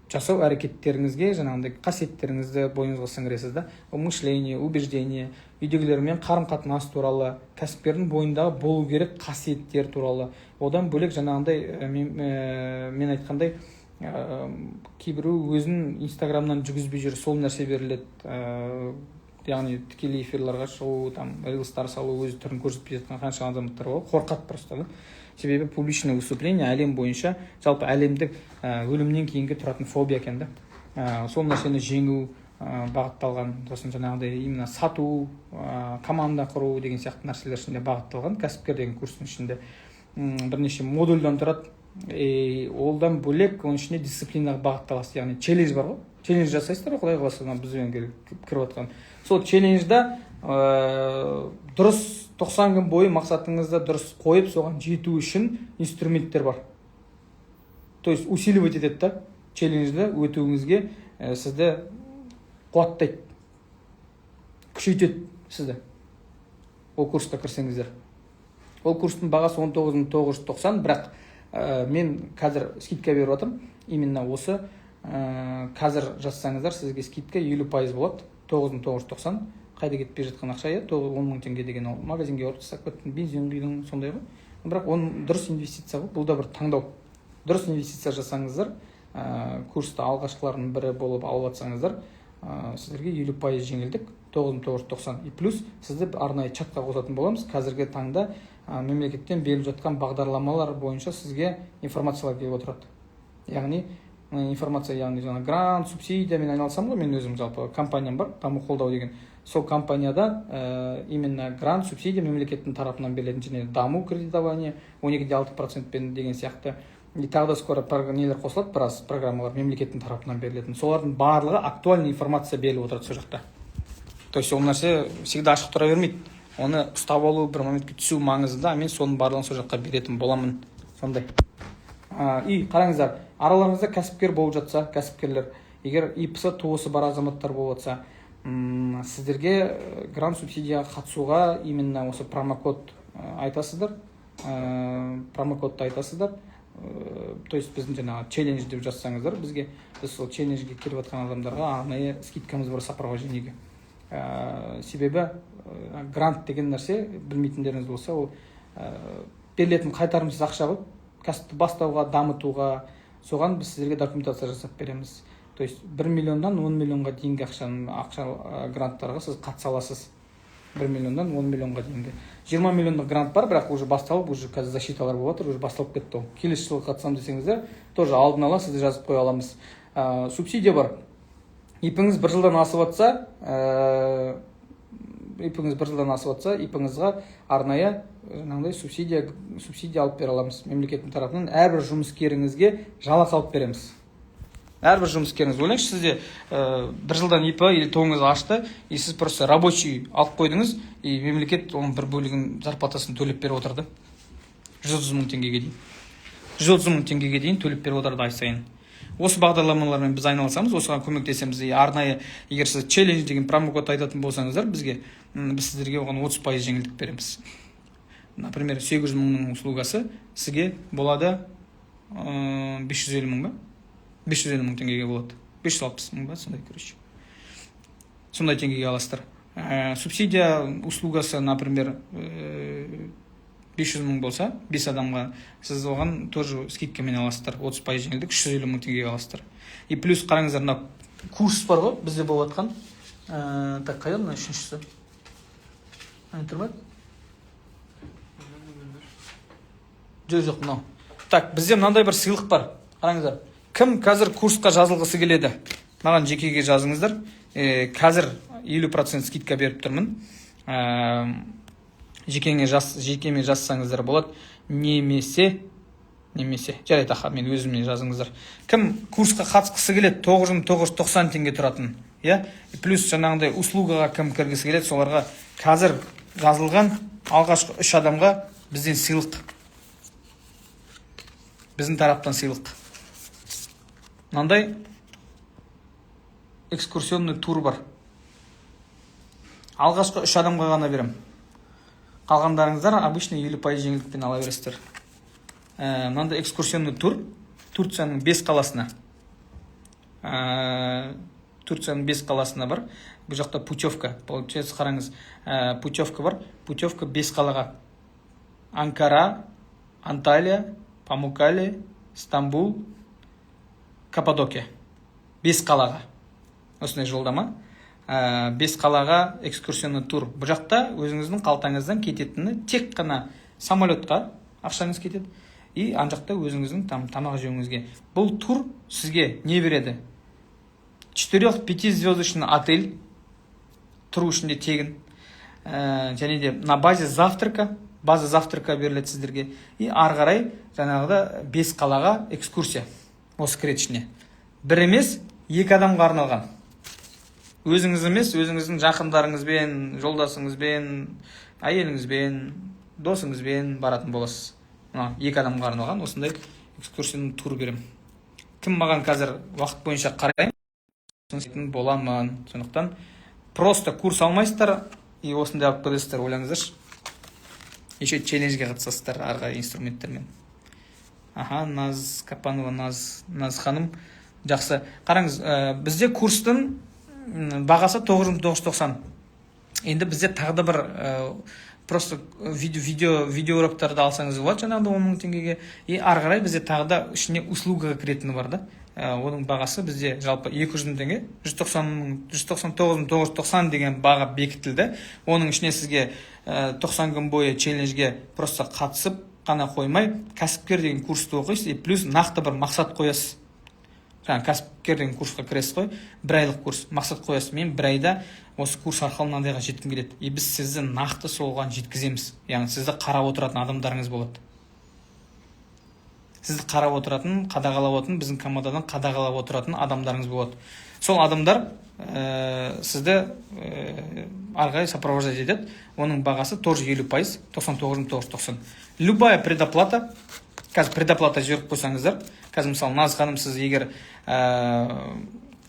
жасау әрекеттеріңізге, жаңағындай қасиеттеріңізді бойыңызға сіңіресіз да. Мышление, убеждение, үйдегілермен қарым-қатынас туралы, кәсіпкердің бойындағы болу керек қасиеттер туралы. Одан бөлек жаңағындай мен айтқандай кейбіреу өзін инстаграмнан жүгізбей жүр, сол нәрсе беріледі. Яғни тікелей эфирларға шығу, рилстар салу, өзі түрін көрсетпей жатқан қанша азаматтар бар, қорқады просто. Себебі публичное выступление әлем бойынша, жалпы әлемдік өлімнен кейінгі тұратын фобия екен да. Сол нәрсені жеңу бағытталған, сосын жаңағыдай именно сату, команда құру деген сияқты нәрселер ішінде бағытталған. Кәсіпкер деген курстың ішінде бірнеше модульдан тұрады. Олдан бөлек оның ішіне дисциплинаға бағытталасыз, яғни челлендж бар ғой. Челлендж жасайсыздар, құдай қаласа бізбен кіріп отқан. Сол челленджда дұрыс 90 күн бойы мақсатыңызды дұрыс қойып, соған жету үшін инструменттер бар. То есть усиливать етеді да, челленджді өтуіңізге сізді қуаттайды, күшейтеді сізді. Ол курсқа кірсеңіздер. Ол курстың бағасы 19.990, бірақ мен қазір скидка беріп жатырмын. Именно осы қазір жазсаңыздар сізге скидка 50% болады. 9.990. Қайда кетпей жатқан ақша, 10 000 теңге деген ол магазинге орып тастап кеттім, бензин құйдың, сондай ғой. Бірақ оның дұрыс инвестиция ғой, бұл да бір таңдау. Дұрыс инвестиция жасаңыздар, курсты алғашқылардың бірі болып алып жатсаңыздар, сіздерге 50% жеңілдік, 9.990. И плюс сізді арнайы чатқа қосатын боламыз. Қазіргі таңда мемлекеттен беріліп жатқан бағдарламалар бойынша сізге информациялар келіп отырады. Яғни информация, яғни жаңа грант, субсидиямен айналысам ғой, мен өзім жалпы компаниям бар, даму қолдау деген. Сол компанияда именно грант, субсидия мемлекеттің тарапынан берілетін, және даму кредитование 12,6% деген сияқты. И тағы да скоро нелер қосылады, біраз программалар мемлекеттің тарапынан берілетін. Солардың барлығы актуальный информация беріліп отырады сол жақта. То есть ол нәрсе всегда ашық тұра бермейді. Оны ұстап алу, бір моментке түсу маңызды, мен соның барлығын сол жаққа беретін боламын. Сондай. И қараңыздар, араларыңызда кәсіпкер болып жатса, кәсіпкерлер, егер ИП-сы, ТО-сы бар азаматтар болып жатса, сіздерге грант субсидияға қатысуға именно осы промокод айтасыздар, промокодты айтасыздар. То есть біздің жаңағы челлендж деп жазсаңыздар, бізге біз сол челленджге келіп жатқан адамдарға арнайы скидкамыз бар сопровождениеге. Себебі грант деген нәрсе, білмейтіндеріңіз болса, ол берілетін қайтарымсыз ақша ғой. Кәсіпті бастауға, дамытуға, соған біз сіздерге документация жасап береміз. То есть 1 миллионнан 10 миллионға дейінгі ақша гранттарға сіз қатыса аласыз. 1 миллионнан 10 миллионға дейінгі. 20 миллиондық грант бар, бірақ уже басталып, уже қазір защиталар болып жатыр, уже басталып кетті ол. Келесі жылы қатысам десеңіздер, тоже алдын ала сізді жазып қоя аламыз. Субсидия бар. ипіңіз 1 жылдан асып жатса, ипіңізға арнайы жаңағыдай субсидия алып бере аламыз. Мемлекеттің тарапынан әрбір жұмыскеріңізге жалақы алып береміз. Әрбір жұмыскеріңіз, ойлаңызшы, сізде 1 жылдан ИП или тоңыз ашты, и сіз просто рабочий алып қойдыңыз, и мемлекет оның бір бөлігін зарплатасын төлеп беріп отырды. 130 мың теңгеге дейін. 130 мың теңгеге дейін төлеп беріп отырды ай сайын. Осы бағдарламалармен біз айналысамыз, осыған көмектесеміз. Арнайы, егер сіз челлендж деген промокод айтатын болсаңыздар, бізге біз сіздерге оған 30% жеңілдік береміз. Например, 800 мыңның услугасы сізге болады 550 мың ба? 550 мың теңгеге болады. 560 мың ба, сондай короче. Сондай теңгеге аласыздар. Субсидия услугасы, например, 500 мың болса, 5 адамға, сіз оған тоже скидкамен аласыздар. 30% жеңілдік, 350 мың теңгеге аласыздар. И плюс қараңыздар, мына курс бар ғой, бізде болып жатқан. Так, қайда мына үшіншісі? Тұрмайды? Жоқ, мынау. Так, бізде мынандай бір сыйлық бар. Қараңыздар. Кім қазір курсқа жазылғысы келеді? Маған жекеге жазыңыздар. Қазір 50% скидка беріп тұрмын. Жекеме жазсаңыздар болады. Немесе, жарайды аха, мен өзіме жазыңыздар. Кім курсқа қатысқысы келеді? 9990 теңге тұратын. Плюс жаңағындай услугаға кім кіргісі келеді, соларға қазір жазылған алғашқы 3 адамға бізден сыйлық. Біздің тараптан сыйлық. Мынандай экскурсионный тур бар. Алғашқы 3 адамға ғана берем. Қалғандарыңыздар обычный 50% жеңілдікпен ала бересіздер. Мынандай экскурсионный тур Турцияның 5 қаласына. Турцияның 5 қаласына бар. Бұл жақта путевка. Получается, қараңыз, путевка бар. Путевка 5 қалаға. Анкара, Анталия, Памуккале, Стамбул, Каппадокия. 5 қалаға. Осындай жолдама. 5 қалаға экскурсионный тур. Бұл жақта өзіңіздің қалтаңыздан кететіні тек қана самолетқа ақшаңыз кетеді. И ан жақта өзіңіздің тамақ жеуіңізге. Бұл тур сізге не береді? 4-5 звездочный отель, тұру ішінде тегін. Және де на базе завтрака беріледі сіздерге. И ары қарай жаңағыда 5 қалаға экскурсия. Осы кірет ішіне. Бір емес, 2 адамға арналған. Өзіңіз емес, өзіңіздің жақындарыңызбен, жолдасыңызбен, әйеліңізбен, досыңызбен баратын боласыз. 2 адамға арналған осындай экскурсияны тур берем. Кім маған қазір уақыт бойынша қараймын, боламын. Сондықтан просто курс алмайсыздар и осындай алып келесіздер, ойлаңыздаршы. Еще челленджге қатысасыздар арғы инструменттермен. Наз Капанова, Наз ханым. Жақсы. Қараңыз, бізде курстың бағасы 9990. Енді бізде тағы да бір просто видео уроктарды алсаңыз болады, жаңағыда 10 мың теңгеге. И ары қарай бізде тағы да ішіне услугаға кіретіні бар да. Оның бағасы бізде жалпы 200 мың теңге, 199.990 деген баға бекітілді. Оның ішіне сізге 90 күн бойы челленджге просто қатысып қана қоймай, кәсіпкер деген курсты оқисыз, и плюс нақты бір мақсат қоясыз. Кәсіпкер деген курсқа кіресіз қой, 1 айлық курс, мақсат қоясыз. Мен 1 айда осы курс арқылы мынандайға жеткім келеді. И біз сізді нақты солған жеткіземіз. Яғни сізді қарап отыратын адамдарыңыз болады. Сізді қарап отыратын, қадағалап отыратын, біздің командадан қадағалап отыратын адамдарыңыз болады. Сол адамдар сізді ары қарай сопровождать етеді. Оның бағасы тоже 50%, 99.990. Любая предоплата, қазір предоплата жіберіп қойсаңыздар, қазір мысалы Наз ханым, сіз егер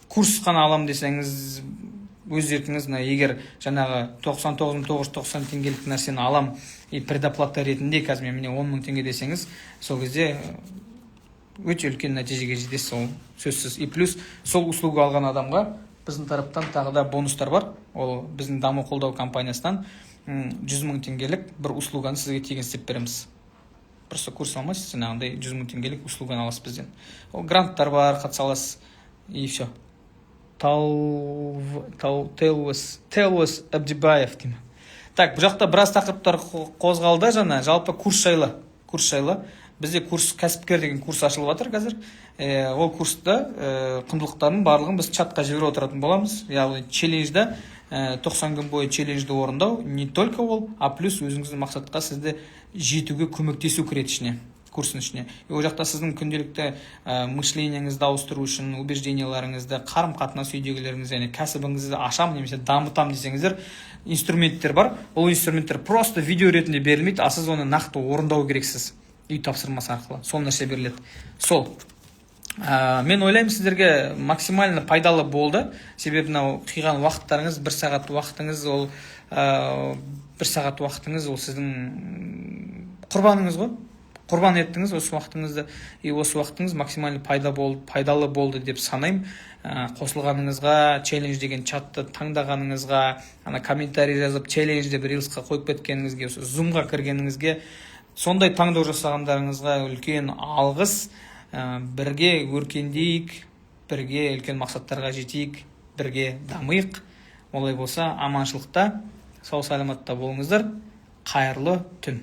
курс қана алам десеңіз, өз еркіңіз, егер жаңағы 99.990 теңгелік нәрсені алам и предоплата ретінде қазір мен міне 10 мың теңге десеңіз, сол кезде өте үлкен нәтижеге жетесіз, ол сөзсіз. И плюс сол услуга алған адамға біздің тараптан тағы да бонустар бар. Ол біздің даму қолдау компаниясынан 100 мың теңгелік бір услуганы сізге тегін істеп береміз. Просто курс алмайсыз, жаңағындай 100 мың теңгелік услуганы аласыз бізден. Ол гранттар бар, қатыса аласыз и все. Телуас Абдибаев деймін. Так, бұл жақта біраз тақырыптар қозғалды жаңа, жалпы курс жайлы. Бізде курс кәсіпкер деген курс ашылып жатыр қазір. Ол курста құндылықтардың барлығын біз чатқа жіберіп отыратын боламыз. Яғни челленджда 90 күн бойы челленджді орындау, не только ол, а плюс өзіңіздің мақсатқа сізді жетуге көмектесу кіреді ішіне, курстың ішіне. Ол жақта сіздің күнделікті мышлениеңізді ауыстыру үшін, убежденияларыңызды, қарым-қатынас үйдегілеріңізді, яғни кәсібіңізді ашам немесе дамытам десеңіздер, инструменттер бар. Ол инструменттер просто видео ретінде берілмейді, а сіз оны нақты орындау керексіз. Үй тапсырмасы арқылы сол нәрсе беріледі. Мен ойлаймын сіздерге максимально пайдалы болды. Себебі мынау қиған уақыттарыңыз, 1 сағат уақытыңыз, ол 1 сағат уақытыңыз ол сіздің құрбаныңыз ғой. Құрбан еттіңіз осы уақытыңызды, и осы уақытыңыз максимально пайдалы болды деп санаймын. Қосылғаныңызға, челлендж деген чатты таңдағаныңызға, комментарий жазып челлендж деп рилсқа қойып кеткеніңізге, зумға кіргеніңізге, сондай таңдау жасағандарыңызға үлкен алғыс. Бірге өркендейік, бірге үлкен мақсаттарға жетейік, бірге дамиық. Олай болса, аманшылықта, сау саламатта болыңыздар. Қайырлы түн.